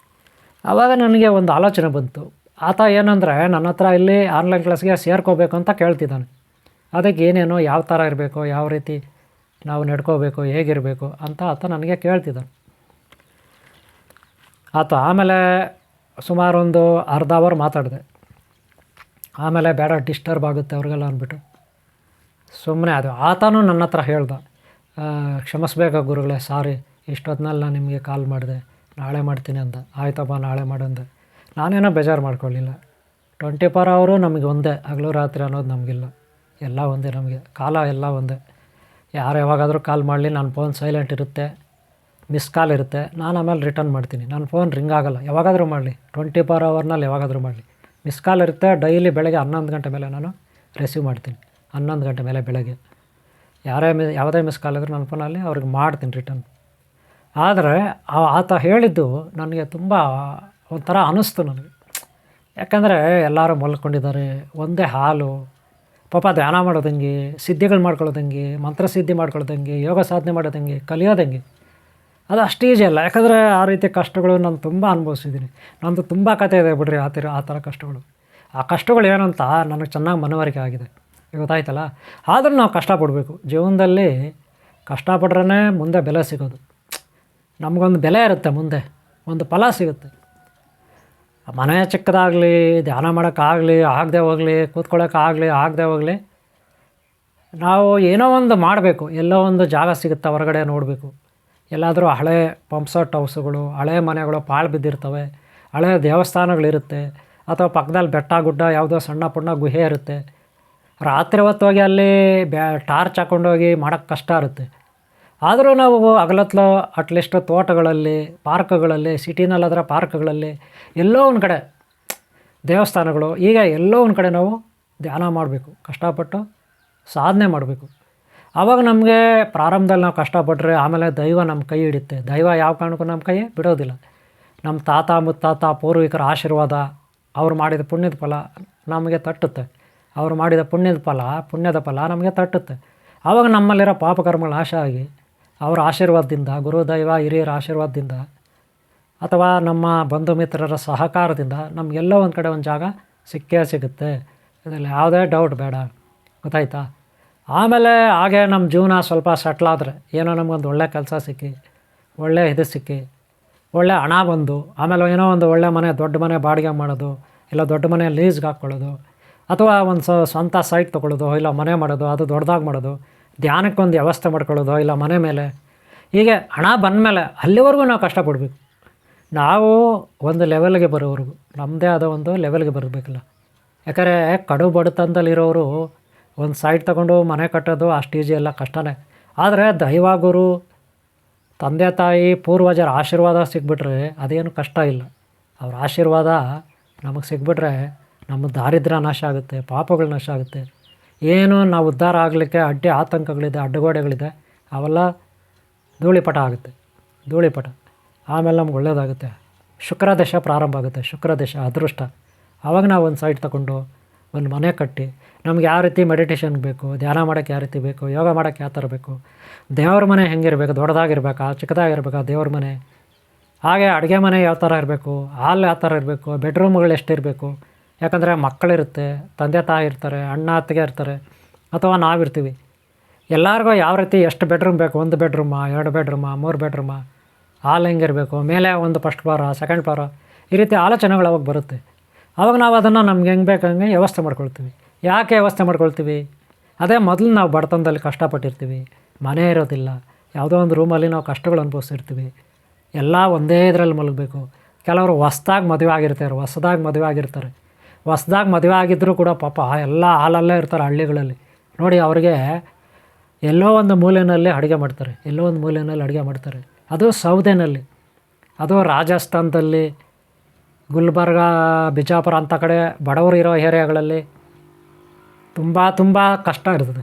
ಆವಾಗ ನನಗೆ ಒಂದು ಆಲೋಚನೆ ಬಂತು. ಆತ ಏನಂದರೆ ನನ್ನ ಹತ್ರ ಇಲ್ಲಿ ಆನ್ಲೈನ್ ಕ್ಲಾಸ್ಗೆ ಸೇರ್ಕೋಬೇಕು ಅಂತ ಕೇಳ್ತಿದ್ದಾನೆ. ಅದಕ್ಕೆ ಏನೇನು, ಯಾವ ಥರ ಇರಬೇಕು, ಯಾವ ರೀತಿ ನಾವು ನಡ್ಕೋಬೇಕು, ಹೇಗಿರಬೇಕು ಅಂತ ಆತ ನನಗೆ ಕೇಳ್ತಿದ್ದಾನೆ. ಆಮೇಲೆ ಸುಮಾರು ಒಂದು ಅರ್ಧ ಅವರ್ ಮಾತಾಡಿದೆ. ಆಮೇಲೆ ಬೇಡ ಡಿಸ್ಟರ್ಬ್ ಆಗುತ್ತೆ ಅವ್ರಿಗೆಲ್ಲ ಅಂದ್ಬಿಟ್ಟು ಸುಮ್ಮನೆ ಅದು. ಆತನೂ ನನ್ನ ಹತ್ರ ಹೇಳ್ದ, ಕ್ಷಮಿಸ್ಬೇಕಾ ಗುರುಗಳೇ, ಸಾರಿ, ಇಷ್ಟೊತ್ತಿನಲ್ಲಿ ನಾನು ನಿಮಗೆ ಕಾಲ್ ಮಾಡಿದೆ, ನಾಳೆ ಮಾಡ್ತೀನಿ ಅಂದ. ಆಯ್ತಪ್ಪ ನಾಳೆ ಮಾಡಂದೆ. ನಾನೇನೋ ಬೇಜಾರು ಮಾಡ್ಕೊಳ್ಳಿಲ್ಲ. 24 ಅವರು ನಮಗೆ ಒಂದೇ, ಹಗಲು ರಾತ್ರಿ ಅನ್ನೋದು ನಮಗಿಲ್ಲ, ಎಲ್ಲ ಒಂದೇ ನಮಗೆ, ಕಾಲ ಎಲ್ಲ ಒಂದೇ. ಯಾರು ಯಾವಾಗಾದರೂ ಕಾಲ್ ಮಾಡಲಿ, ನನ್ನ ಫೋನ್ ಸೈಲೆಂಟ್ ಇರುತ್ತೆ, ಮಿಸ್ ಕಾಲ್ ಇರುತ್ತೆ, ನಾನು ಆಮೇಲೆ ರಿಟರ್ನ್ ಮಾಡ್ತೀನಿ. ನನ್ನ ಫೋನ್ ರಿಂಗ್ ಆಗೋಲ್ಲ, ಯಾವಾಗಾದರೂ ಮಾಡಲಿ, 24 ಅವರ್ನಲ್ಲಿ ಯಾವಾಗಾದರೂ ಮಾಡಲಿ. ಮಿಸ್ ಕಾಲ್ ಇರುತ್ತೆ. ಡೈಲಿ ಬೆಳಗ್ಗೆ 11 ಗಂಟೆ ಮೇಲೆ ನಾನು ರಿಸೀವ್ ಮಾಡ್ತೀನಿ. 11 ಗಂಟೆ ಮೇಲೆ ಬೆಳಗ್ಗೆ ಯಾವುದೇ ಮಿಸ್ ಕಾಲ್ ಇದ್ದರೂ ನನ್ನ ಫೋನಲ್ಲಿ ಅವ್ರಿಗೆ ಮಾಡ್ತೀನಿ ರಿಟರ್ನ್. ಆದರೆ ಆತ ಹೇಳಿದ್ದು ನನಗೆ ತುಂಬ ಒಂಥರ ಅನ್ನಿಸ್ತು ನನಗೆ. ಯಾಕಂದರೆ ಎಲ್ಲರೂ ಮಲ್ಕೊಂಡಿದ್ದಾರೆ, ಒಂದೇ ಹಾಲು, ಪಾಪ ಧ್ಯಾನ ಮಾಡೋದಂಗೆ, ಸಿದ್ಧಿಗಳು ಮಾಡ್ಕೊಳ್ಳೋದಂಗೆ, ಮಂತ್ರಸಿದ್ಧಿ ಮಾಡ್ಕೊಳ್ಳೋದಂಗೆ, ಯೋಗ ಸಾಧನೆ ಮಾಡೋದಂಗೆ, ಕಲಿಯೋದಂಗೆ ಅದು ಅಷ್ಟು ಈಜಿ ಅಲ್ಲ. ಯಾಕಂದರೆ ಆ ರೀತಿ ಕಷ್ಟಗಳು ನಾನು ತುಂಬ ಅನುಭವಿಸಿದ್ದೀನಿ. ನಂದು ತುಂಬ ಕಥೆ ಇದೆ ಬಿಡ್ರಿ ಆ ಥರ ಕಷ್ಟಗಳು. ಆ ಕಷ್ಟಗಳು ಏನಂತ ನನಗೆ ಚೆನ್ನಾಗಿ ಮನವರಿಕೆ ಆಗಿದೆ, ಗೊತ್ತಾಯ್ತಲ್ಲ. ಆದರೂ ನಾವು ಕಷ್ಟಪಡಬೇಕು ಜೀವನದಲ್ಲಿ. ಕಷ್ಟಪಡ್ರೇ ಮುಂದೆ ಬೆಲೆ ಸಿಗೋದು, ನಮಗೊಂದು ಬೆಲೆ ಇರುತ್ತೆ, ಮುಂದೆ ಒಂದು ಫಲ ಸಿಗುತ್ತೆ. ಮನೆ ಚಿಕ್ಕದಾಗಲಿ, ಧ್ಯಾನ ಮಾಡೋಕ್ಕಾಗಲಿ ಆಗದೆ ಹೋಗಲಿ, ಕೂತ್ಕೊಳ್ಳೋಕ್ಕಾಗಲಿ ಆಗದೆ ಹೋಗಲಿ, ನಾವು ಏನೋ ಒಂದು ಮಾಡಬೇಕು. ಎಲ್ಲೋ ಒಂದು ಜಾಗ ಸಿಗುತ್ತೆ, ಹೊರಗಡೆ ನೋಡಬೇಕು. ಎಲ್ಲಾದರೂ ಹಳೆ ಪಂಪ್ಸೆಟ್ ಹೌಸುಗಳು, ಹಳೆ ಮನೆಗಳು ಪಾಳು ಬಿದ್ದಿರ್ತವೆ, ಹಳೆ ದೇವಸ್ಥಾನಗಳಿರುತ್ತೆ, ಅಥವಾ ಪಕ್ಕದಲ್ಲಿ ಬೆಟ್ಟ ಗುಡ್ಡ ಯಾವುದೋ ಸಣ್ಣ ಪುಣ್ಣ ಗುಹೆ ಇರುತ್ತೆ. ರಾತ್ರಿ ಹೊತ್ತು ಹೋಗಿ ಅಲ್ಲಿ ಟಾರ್ಚ್ ಹಾಕ್ಕೊಂಡೋಗಿ ಮಾಡೋಕ್ಕೆ ಕಷ್ಟ ಇರುತ್ತೆ. ಆದರೂ ನಾವು ಹಗಲೊತ್ತು ಅಟ್ಲೀಸ್ಟ್ ತೋಟಗಳಲ್ಲಿ, ಪಾರ್ಕ್ಗಳಲ್ಲಿ, ಸಿಟಿನಲ್ಲಾದ್ರೆ ಪಾರ್ಕ್ಗಳಲ್ಲಿ, ಎಲ್ಲೋ ಒಂದು ಕಡೆ ದೇವಸ್ಥಾನಗಳು, ಈಗ ಎಲ್ಲೋ ಒಂದು ಕಡೆ ನಾವು ಧ್ಯಾನ ಮಾಡಬೇಕು, ಕಷ್ಟಪಟ್ಟು ಸಾಧನೆ ಮಾಡಬೇಕು. ಆವಾಗ ನಮಗೆ ಪ್ರಾರಂಭದಲ್ಲಿ ನಾವು ಕಷ್ಟಪಟ್ಟರೆ ಆಮೇಲೆ ದೈವ ನಮ್ಮ ಕೈ ಹಿಡಿಯುತ್ತೆ. ದೈವ ಯಾವ ಕಾರಣಕ್ಕೂ ನಮ್ಮ ಕೈ ಬಿಡೋದಿಲ್ಲ. ನಮ್ಮ ತಾತ ಮುತ್ತಾತ ಪೂರ್ವಿಕರ ಆಶೀರ್ವಾದ, ಅವ್ರು ಮಾಡಿದ ಪುಣ್ಯದ ಫಲ ನಮಗೆ ತಟ್ಟುತ್ತೆ. ಅವರು ಮಾಡಿದ ಪುಣ್ಯದ ಫಲ ನಮಗೆ ತಟ್ಟುತ್ತೆ. ಆವಾಗ ನಮ್ಮಲ್ಲಿರೋ ಪಾಪಕರ್ಮಗಳು ನಾಶ ಆಗಿ ಅವರ ಆಶೀರ್ವಾದದಿಂದ, ಗುರುದೈವ ಹಿರಿಯರ ಆಶೀರ್ವಾದದಿಂದ, ಅಥವಾ ನಮ್ಮ ಬಂಧು ಮಿತ್ರರ ಸಹಕಾರದಿಂದ ನಮಗೆಲ್ಲೋ ಒಂದು ಕಡೆ ಒಂದು ಜಾಗ ಸಿಕ್ಕೇ ಸಿಗುತ್ತೆ. ಇದರಲ್ಲಿ ಯಾವುದೇ ಡೌಟ್ ಬೇಡ, ಗೊತ್ತಾಯ್ತಾ. ಆಮೇಲೆ ಹಾಗೆ ನಮ್ಮ ಜೀವನ ಸ್ವಲ್ಪ ಸೆಟ್ಲಾದರೆ, ಏನೋ ನಮಗೊಂದು ಒಳ್ಳೆ ಕೆಲಸ ಸಿಕ್ಕಿ, ಒಳ್ಳೆ ಇದು ಸಿಕ್ಕಿ, ಒಳ್ಳೆ ಹಣ ಬಂದು, ಆಮೇಲೆ ಏನೋ ಒಂದು ಒಳ್ಳೆ ಮನೆ, ದೊಡ್ಡ ಮನೆ ಬಾಡಿಗೆ ಮಾಡೋದು, ಇಲ್ಲ ದೊಡ್ಡ ಮನೆ ಲೀಸ್ಗೆ ಹಾಕ್ಕೊಳ್ಳೋದು, ಅಥವಾ ಒಂದು ಸ್ವಂತ ಸೈಟ್ ತೊಗೊಳ್ಳೋದು, ಇಲ್ಲ ಮನೆ ಮಾಡೋದು, ಅದು ದೊಡ್ಡದಾಗಿ ಮಾಡೋದು, ಧ್ಯಾನಕ್ಕೊಂದು ವ್ಯವಸ್ಥೆ ಮಾಡ್ಕೊಳ್ಳೋದು, ಇಲ್ಲ ಮನೆ ಮೇಲೆ, ಹೀಗೆ ಹಣ ಬಂದಮೇಲೆ ಅಲ್ಲಿವರೆಗೂ ನಾವು ಕಷ್ಟಪಡಬೇಕು. ನಾವು ಒಂದು ಲೆವೆಲ್ಗೆ ಬರೋವರೆಗೂ ನಮ್ಮದೇ ಆದ ಒಂದು ಲೆವೆಲ್ಗೆ ಬರಬೇಕಲ್ಲ. ಯಾಕಂದರೆ ಕಡು ಬಡತನದಲ್ಲಿರೋರು ಒಂದು ಸೈಟ್ ತೊಗೊಂಡು ಮನೆ ಕಟ್ಟೋದು ಅಷ್ಟು ಈಜಿ ಎಲ್ಲ, ಕಷ್ಟನೇ. ಆದರೆ ದೈವ ಗುರು, ತಂದೆ ತಾಯಿ, ಪೂರ್ವಜರ ಆಶೀರ್ವಾದ ಸಿಕ್ಬಿಟ್ರೆ ಅದೇನು ಕಷ್ಟ ಇಲ್ಲ. ಅವ್ರ ಆಶೀರ್ವಾದ ನಮಗೆ ಸಿಕ್ಬಿಟ್ರೆ ನಮ್ಮ ದಾರಿದ್ರ್ಯ ನಾಶ ಆಗುತ್ತೆ, ಪಾಪಗಳು ನಾಶ ಆಗುತ್ತೆ. ಏನು ನಾವು ಉದ್ಧಾರ ಆಗಲಿಕ್ಕೆ ಆತಂಕಗಳಿದೆ, ಅಡ್ಡಗೋಡೆಗಳಿದೆ, ಅವೆಲ್ಲ ಧೂಳಿಪಟ ಆಗುತ್ತೆ, ಧೂಳಿಪಟ. ಆಮೇಲೆ ನಮ್ಗೆ ಒಳ್ಳೆಯದಾಗುತ್ತೆ. ಶುಕ್ರದಶ ಪ್ರಾರಂಭ ಆಗುತ್ತೆ, ಶುಕ್ರದಶ ಅದೃಷ್ಟ. ಆವಾಗ ನಾವು ಒಂದು ಸೈಟ್ ತಗೊಂಡು ಒಂದು ಮನೆ ಕಟ್ಟಿ, ನಮ್ಗೆ ಯಾವ ರೀತಿ ಮೆಡಿಟೇಷನ್ ಬೇಕು, ಧ್ಯಾನ ಮಾಡೋಕ್ಕೆ ಯಾವ ರೀತಿ ಬೇಕು, ಯೋಗ ಮಾಡೋಕ್ಕೆ ಯಾವ ಥರ ಬೇಕು, ದೇವ್ರ ಮನೆ ಹೆಂಗಿರಬೇಕು, ದೊಡ್ಡದಾಗಿರ್ಬೇಕಾ ಚಿಕ್ಕದಾಗಿರ್ಬೇಕಾ ದೇವ್ರ ಮನೆ, ಹಾಗೆ ಅಡುಗೆ ಮನೆ ಯಾವ ಥರ ಇರಬೇಕು, ಹಾಲ್ ಯಾವ ಥರ ಇರಬೇಕು, ಬೆಡ್ರೂಮ್ಗಳು ಎಷ್ಟಿರಬೇಕು. ಯಾಕಂದರೆ ಮಕ್ಕಳಿರುತ್ತೆ, ತಂದೆ ತಾಯಿ ಇರ್ತಾರೆ, ಅಣ್ಣ ಅತ್ತಿಗೆ ಇರ್ತಾರೆ, ಅಥವಾ ನಾವಿರ್ತೀವಿ. ಎಲ್ಲರಿಗೂ ಯಾವ ರೀತಿ ಎಷ್ಟು ಬೆಡ್ರೂಮ್ ಬೇಕು, 1 ಬೆಡ್ರೂಮಾ, 2 ಬೆಡ್ರೂಮಾ, 3 ಬೆಡ್ರೂಮಾ, ಹಾಲು ಹೆಂಗಿರಬೇಕು, ಮೇಲೆ ಒಂದು ಫಸ್ಟ್ ಫ್ಲೋರ ಸೆಕೆಂಡ್ ಫ್ಲೋರ, ಈ ರೀತಿ ಆಲೋಚನೆಗಳು ಅವಾಗ ಬರುತ್ತೆ. ಆವಾಗ ನಾವು ಅದನ್ನು ನಮ್ಗೆ ಹೆಂಗೆ ಬೇಕಂಗೆ ವ್ಯವಸ್ಥೆ ಮಾಡ್ಕೊಳ್ತೀವಿ. ಯಾಕೆ ವ್ಯವಸ್ಥೆ ಮಾಡ್ಕೊಳ್ತೀವಿ? ಅದೇ ಮೊದಲು ನಾವು ಬಡತನದಲ್ಲಿ ಕಷ್ಟಪಟ್ಟಿರ್ತೀವಿ, ಮನೆ ಇರೋದಿಲ್ಲ, ಯಾವುದೋ ಒಂದು ರೂಮಲ್ಲಿ ನಾವು ಕಷ್ಟಗಳು ಅನುಭವಿಸಿರ್ತೀವಿ, ಎಲ್ಲ ಒಂದೇ ಇದರಲ್ಲಿ ಮಲಗಬೇಕು. ಕೆಲವರು ಹೊಸ್ದಾಗಿ ಮದುವೆ ಆಗಿರ್ತಾರೆ, ಹೊಸ್ದಾಗಿ ಮದುವೆ ಆಗಿದ್ದರೂ ಕೂಡ ಪಾಪ ಎಲ್ಲ ಹಾಲಲ್ಲೇ ಇರ್ತಾರೆ ಹಳ್ಳಿಗಳಲ್ಲಿ. ನೋಡಿ ಅವ್ರಿಗೆ ಎಲ್ಲೋ ಒಂದು ಮೂಲೆಯಲ್ಲಿ ಅಡುಗೆ ಮಾಡ್ತಾರೆ, ಅದು ಸೌದೆನಲ್ಲಿ. ಅದು ರಾಜಸ್ಥಾನದಲ್ಲಿ, ಗುಲ್ಬರ್ಗ, ಬಿಜಾಪುರ ಅಂಥ ಕಡೆ ಬಡವರು ಇರೋ ಏರಿಯಾಗಳಲ್ಲಿ ತುಂಬ ಕಷ್ಟ ಇರ್ತದೆ.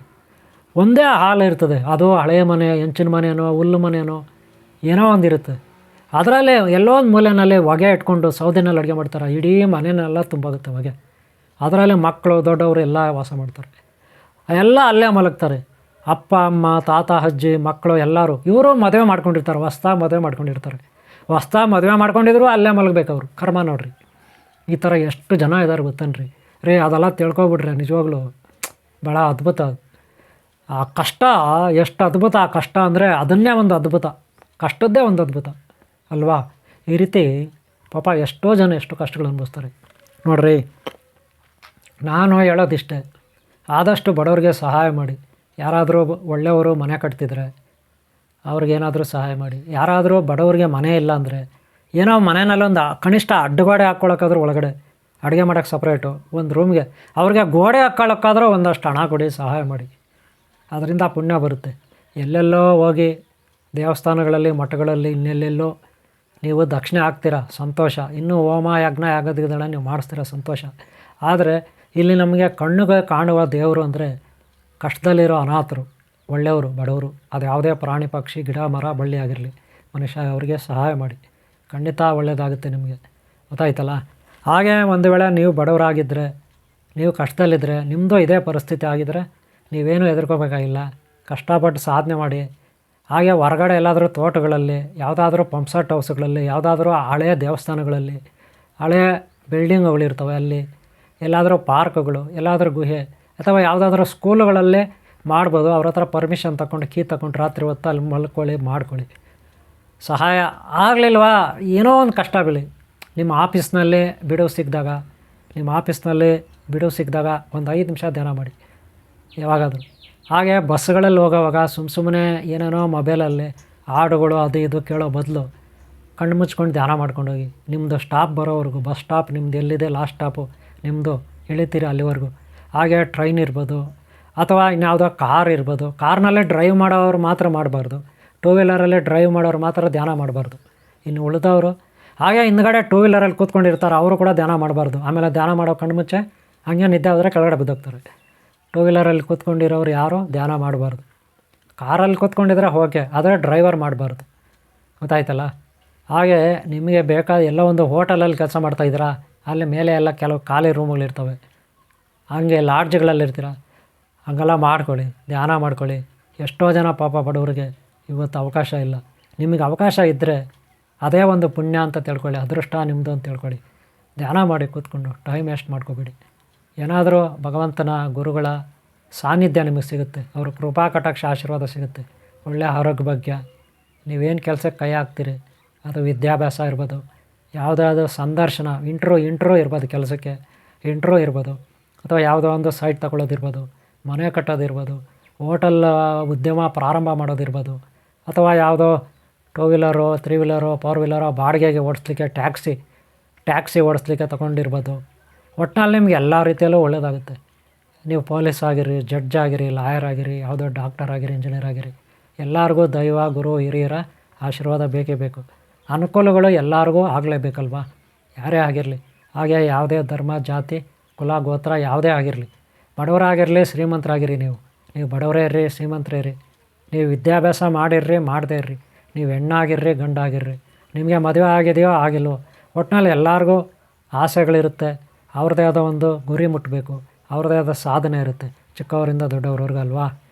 ಒಂದೇ ಹಾಲು ಇರ್ತದೆ, ಅದು ಹಳೆಯ ಮನೆ, ಹೆಂಚಿನ ಮನೆಯೋ ಹುಲ್ಲು ಮನೆಯೋ ಏನೋ ಒಂದಿರುತ್ತೆ. ಅದರಲ್ಲೇ ಎಲ್ಲೋ ಒಂದು ಮೂಲೆಯಲ್ಲಿ ಹೊಗೆ ಇಟ್ಕೊಂಡು ಸೌದೆನಲ್ಲಿ ಅಡುಗೆ ಮಾಡ್ತಾರೆ. ಇಡೀ ಮನೆಯೆಲ್ಲ ತುಂಬಾಗುತ್ತೆ ಹೊಗೆ. ಅದರಲ್ಲಿ ಮಕ್ಕಳು ದೊಡ್ಡವರು ಎಲ್ಲ ವಾಸ ಮಾಡ್ತಾರೆ, ಎಲ್ಲ ಅಲ್ಲೇ ಮಲಗ್ತಾರೆ. ಅಪ್ಪ ಅಮ್ಮ ತಾತ ಅಜ್ಜಿ ಮಕ್ಕಳು ಎಲ್ಲರೂ ಇವರು ಮದುವೆ ಮಾಡ್ಕೊಂಡಿರ್ತಾರೆ, ಹೊಸ್ದಾಗಿ ಮದುವೆ ಮಾಡ್ಕೊಂಡಿದ್ರು ಅಲ್ಲೇ ಮಲಗಬೇಕು ಅವರು. ಕರ್ಮ ನೋಡ್ರಿ, ಈ ಥರ ಎಷ್ಟು ಜನ ಇದ್ದಾರೆ ಗೊತ್ತೇನ್ರಿ ರೀ. ಅದೆಲ್ಲ ತಿಳ್ಕೊಬಿಡ್ರಿ, ನಿಜವಾಗ್ಲೂ ಭಾಳ ಅದ್ಭುತ. ಆ ಕಷ್ಟ ಎಷ್ಟು ಅದ್ಭುತ, ಆ ಕಷ್ಟ ಅಂದರೆ ಅದನ್ನೇ ಒಂದು ಅದ್ಭುತ, ಕಷ್ಟದ್ದೇ ಒಂದು ಅದ್ಭುತ ಅಲ್ವಾ? ಈ ರೀತಿ ಪಾಪ ಎಷ್ಟೋ ಜನ ಎಷ್ಟು ಕಷ್ಟಗಳು ಅನುಭವಿಸ್ತಾರೆ ನೋಡ್ರಿ. ನಾನು ಹೇಳೋದಿಷ್ಟೇ, ಆದಷ್ಟು ಬಡವ್ರಿಗೆ ಸಹಾಯ ಮಾಡಿ. ಯಾರಾದರೂ ಒಳ್ಳೆಯವರು ಮನೆ ಕಟ್ತಿದ್ರೆ ಅವ್ರಿಗೇನಾದರೂ ಸಹಾಯ ಮಾಡಿ. ಯಾರಾದರೂ ಬಡವ್ರಿಗೆ ಮನೆ ಇಲ್ಲ ಅಂದರೆ ಏನೋ ಮನೆಯಲ್ಲಿ ಒಂದು ಕನಿಷ್ಠ ಅಡ್ಡಗೋಡೆ ಹಾಕ್ಕೊಳಕ್ಕಾದ್ರೂ, ಒಳಗಡೆ ಅಡುಗೆ ಮಾಡೋಕ್ಕೆ ಸಪ್ರೇಟು ಒಂದು ರೂಮ್ಗೆ ಅವ್ರಿಗೆ ಗೋಡೆ ಹಾಕ್ಕೊಳ್ಳೋಕ್ಕಾದ್ರೂ ಒಂದಷ್ಟು ಹಣ ಕೊಡಿ, ಸಹಾಯ ಮಾಡಿ. ಅದರಿಂದ ಪುಣ್ಯ ಬರುತ್ತೆ. ಎಲ್ಲೆಲ್ಲೋ ಹೋಗಿ ದೇವಸ್ಥಾನಗಳಲ್ಲಿ, ಮಠಗಳಲ್ಲಿ, ಇನ್ನೆಲ್ಲೆಲ್ಲೋ ನೀವು ದಕ್ಷಿಣೆ ಹಾಕ್ತೀರಾ, ಸಂತೋಷ. ಇನ್ನೂ ಹೋಮ ಯಜ್ಞ ಯಾಗದಿದ್ದಳ ನೀವು ಮಾಡಿಸ್ತೀರ, ಸಂತೋಷ. ಆದರೆ ಇಲ್ಲಿ ನಮಗೆ ಕಣ್ಣಿಗೆ ಕಾಣುವ ದೇವರು ಅಂದರೆ ಕಷ್ಟದಲ್ಲಿರೋ ಅನಾಥರು, ಒಳ್ಳೆಯವರು, ಬಡವರು. ಅದು ಯಾವುದೇ ಪ್ರಾಣಿ ಪಕ್ಷಿ ಗಿಡ ಮರ ಬಳ್ಳಿ ಆಗಿರಲಿ, ಮನುಷ್ಯ ಅವರಿಗೆ ಸಹಾಯ ಮಾಡಿ, ಖಂಡಿತ ಒಳ್ಳೆಯದಾಗುತ್ತೆ ನಿಮಗೆ. ಗೊತ್ತಾಯ್ತಲ್ಲ? ಹಾಗೆ ಒಂದು ವೇಳೆ ನೀವು ಬಡವರಾಗಿದ್ದರೆ, ನೀವು ಕಷ್ಟದಲ್ಲಿದ್ದರೆ, ನಿಮ್ಮದು ಇದೇ ಪರಿಸ್ಥಿತಿ ಆಗಿದ್ದರೆ ನೀವೇನು ಹೆದರ್ಕೋಬೇಕಾಗಿಲ್ಲ, ಕಷ್ಟಪಟ್ಟು ಸಾಧನೆ ಮಾಡಿ. ಹಾಗೆ ಹೊರಗಡೆ ಎಲ್ಲಾದರೂ ತೋಟಗಳಲ್ಲಿ, ಯಾವುದಾದ್ರೂ ಪಂಪ್ಸೆಟ್ ಹೌಸ್ಗಳಲ್ಲಿ, ಯಾವುದಾದ್ರೂ ಹಳೆಯ ದೇವಸ್ಥಾನಗಳಲ್ಲಿ, ಹಳೆಯ ಬಿಲ್ಡಿಂಗ್ಗಳಿರ್ತವೆ, ಅಲ್ಲಿ ಎಲ್ಲಾದರೂ ಪಾರ್ಕ್ಗಳು, ಎಲ್ಲಾದರೂ ಗುಹೆ ಅಥವಾ ಯಾವುದಾದ್ರೂ ಸ್ಕೂಲುಗಳಲ್ಲೇ ಮಾಡ್ಬೋದು. ಅವ್ರ ಹತ್ರ ಪರ್ಮಿಷನ್ ತಗೊಂಡು ಕೀ ತಗೊಂಡು ರಾತ್ರಿ ಹೊತ್ತು ಅಲ್ಲಿ ಮಲ್ಕೊಳ್ಳಿ, ಮಾಡ್ಕೊಳ್ಳಿ. ಸಹಾಯ ಆಗಲಿಲ್ವಾ, ಏನೋ ಒಂದು ಕಷ್ಟ ಬೀಳಿ, ನಿಮ್ಮ ಆಫೀಸ್ನಲ್ಲಿ ಬಿಡುವು ಸಿಕ್ಕಿದಾಗ ಒಂದು 5 ನಿಮಿಷ ಧ್ಯಾನ ಮಾಡಿ ಯಾವಾಗಾದರೂ. ಹಾಗೆ ಬಸ್ಗಳಲ್ಲಿ ಹೋಗೋವಾಗ ಸುಮ್ಮನೆ ಏನೇನೋ ಮೊಬೈಲಲ್ಲಿ ಹಾಡುಗಳು ಅದು ಇದು ಕೇಳೋ ಬದಲು ಕಣ್ಣು ಮುಚ್ಕೊಂಡು ಧ್ಯಾನ ಮಾಡ್ಕೊಂಡು ಹೋಗಿ. ನಿಮ್ಮದು ಸ್ಟಾಪ್ ಬರೋವರೆಗೂ, ಬಸ್ ಸ್ಟಾಪ್ ನಿಮ್ದು ಎಲ್ಲಿದೆ ಲಾಸ್ಟ್ ಸ್ಟಾಪು ನಿಮ್ಮದು, ಇಳಿತೀರಿ ಅಲ್ಲಿವರೆಗೂ. ಹಾಗೆ ಟ್ರೈನ್ ಇರ್ಬೋದು ಅಥವಾ ಇನ್ಯಾವುದೋ ಕಾರ್ ಇರ್ಬೋದು. ಕಾರ್ನಲ್ಲೇ ಡ್ರೈವ್ ಮಾಡೋರು ಮಾತ್ರ ಮಾಡಬಾರ್ದು, 2 ವೀಲರಲ್ಲೇ ಡ್ರೈವ್ ಮಾಡೋರು ಮಾತ್ರ ಧ್ಯಾನ ಮಾಡಬಾರ್ದು. ಇನ್ನು ಉಳಿದವರು ಹಾಗೆ ಹಿಂದ್ಗಡೆ 2 ವೀಲರಲ್ಲಿ ಕೂತ್ಕೊಂಡಿರ್ತಾರೆ, ಅವರು ಕೂಡ ಧ್ಯಾನ ಮಾಡಬಾರ್ದು. ಆಮೇಲೆ ಧ್ಯಾನ ಮಾಡೋ ಕಣ್ಣು ಮುಚ್ಚೆ ಹಂಗೆ ನಿದ್ದೆ ಹೋದರೆ ಕೆಳಗಡೆ ಬಿದ್ದೋಗ್ತಾರೆ. 2 ವೀಲರಲ್ಲಿ ಕೂತ್ಕೊಂಡಿರೋರು ಯಾರು ಧ್ಯಾನ ಮಾಡಬಾರ್ದು. ಕಾರಲ್ಲಿ ಕೂತ್ಕೊಂಡಿದ್ರೆ ಓಕೆ, ಆದರೆ ಡ್ರೈವರ್ ಮಾಡಬಾರ್ದು. ಗೊತ್ತಾಯ್ತಲ್ಲ? ಹಾಗೆ ನಿಮಗೆ ಬೇಕಾದ ಎಲ್ಲೋ ಒಂದು ಹೋಟೆಲಲ್ಲಿ ಕೆಲಸ ಮಾಡ್ತಾಯಿದ್ದೀರಾ, ಅಲ್ಲಿ ಮೇಲೆ ಎಲ್ಲ ಕೆಲವು ಖಾಲಿ ರೂಮ್ಗಳಿರ್ತವೆ, ಹಾಗೆ ಲಾಡ್ಜ್ಗಳಲ್ಲಿರ್ತೀರ, ಹಂಗೆಲ್ಲ ಮಾಡ್ಕೊಳ್ಳಿ, ಧ್ಯಾನ ಮಾಡ್ಕೊಳ್ಳಿ. ಎಷ್ಟೋ ಜನ ಪಾಪ ಬಡವರಿಗೆ ಇವತ್ತು ಅವಕಾಶ ಇಲ್ಲ. ನಿಮಗೆ ಅವಕಾಶ ಇದ್ದರೆ ಅದೇ ಒಂದು ಪುಣ್ಯ ಅಂತ ತಿಳ್ಕೊಳ್ಳಿ, ಅದೃಷ್ಟ ನಿಮ್ಮದು ಅಂತ ತಿಳ್ಕೊಳ್ಳಿ. ಧ್ಯಾನ ಮಾಡಿ ಕೂತ್ಕೊಂಡು ಟೈಮ್ ವೇಸ್ಟ್ ಮಾಡ್ಕೋಬೇಡಿ. ಏನಾದರೂ ಭಗವಂತನ ಗುರುಗಳ ಸಾನ್ನಿಧ್ಯ ನಿಮಗೆ ಸಿಗುತ್ತೆ, ಅವ್ರ ಕೃಪಾ ಕಟಾಕ್ಷ ಆಶೀರ್ವಾದ ಸಿಗುತ್ತೆ. ಒಳ್ಳೆಯ ಆರೋಗ್ಯ ಭಾಗ್ಯ. ನೀವೇನು ಕೆಲಸಕ್ಕೆ ಕೈ ಹಾಕ್ತೀರಿ, ಅದು ವಿದ್ಯಾಭ್ಯಾಸ ಇರ್ಬೋದು, ಯಾವುದಾದ್ರೂ ಸಂದರ್ಶನ, ಇಂಟ್ರೂ ಇರ್ಬೋದು, ಕೆಲಸಕ್ಕೆ ಇಂಟ್ರೂ ಇರ್ಬೋದು, ಅಥವಾ ಯಾವುದೋ ಒಂದು ಸೈಟ್ ತಗೊಳ್ಳೋದಿರ್ಬೋದು, ಮನೆ ಕಟ್ಟೋದಿರ್ಬೋದು, ಹೋಟೆಲ್ ಉದ್ಯಮ ಪ್ರಾರಂಭ ಮಾಡೋದಿರ್ಬೋದು, ಅಥವಾ ಯಾವುದೋ 2 ವೀಲರೋ 3 ವೀಲರೋ 4 ವೀಲರೋ ಬಾಡಿಗೆಗೆ ಓಡಿಸ್ಲಿಕ್ಕೆ, ಟ್ಯಾಕ್ಸಿ ಓಡಿಸ್ಲಿಕ್ಕೆ ತೊಗೊಂಡಿರ್ಬೋದು. ಒಟ್ಟಿನಲ್ಲಿ ನಿಮ್ಗೆ ಎಲ್ಲ ರೀತಿಯಲ್ಲೂ ಒಳ್ಳೆಯದಾಗುತ್ತೆ. ನೀವು ಪೊಲೀಸ್ ಆಗಿರಿ, ಜಡ್ಜ್ ಆಗಿರಿ, ಲಾಯರ್ ಆಗಿರಿ, ಯಾವುದೋ ಡಾಕ್ಟರ್ ಆಗಿರಿ, ಇಂಜಿನಿಯರ್ ಆಗಿರಿ, ಎಲ್ಲರಿಗೂ ದೈವ ಗುರು ಹಿರಿಯರ ಆಶೀರ್ವಾದ ಬೇಕೇ ಬೇಕು. ಅನುಕೂಲಗಳು ಎಲ್ಲರಿಗೂ ಆಗಲೇಬೇಕಲ್ವಾ, ಯಾರೇ ಆಗಿರಲಿ. ಹಾಗೆ ಯಾವುದೇ ಧರ್ಮ, ಜಾತಿ, ಕುಲ, ಗೋತ್ರ ಯಾವುದೇ ಆಗಿರಲಿ, ಬಡವರಾಗಿರಲಿ ಶ್ರೀಮಂತರಾಗಿರಿ, ನೀವು ಬಡವರೇ ಇರ್ರಿ, ಶ್ರೀಮಂತರೇ ಇರಿ, ನೀವು ವಿದ್ಯಾಭ್ಯಾಸ ಮಾಡಿರ್ರಿ, ಮಾಡದೇ ಇರ್ರಿ, ನೀವು ಹೆಣ್ಣಾಗಿರ್ರಿ, ಗಂಡಾಗಿರ್ರಿ, ನಿಮಗೆ ಮದುವೆ ಆಗಿದೆಯೋ ಆಗಿಲ್ವೋ, ಒಟ್ಟಿನಲ್ಲಿ ಎಲ್ಲರಿಗೂ ಆಸೆಗಳಿರುತ್ತೆ. ಅವ್ರದ್ದೇ ಆದ ಒಂದು ಗುರಿ ಮುಟ್ಟಬೇಕು, ಅವ್ರದ್ದೇ ಆದ ಸಾಧನೆ ಇರುತ್ತೆ, ಚಿಕ್ಕವರಿಂದ ದೊಡ್ಡವ್ರವ್ರಿಗೆ ಅಲ್ವಾ.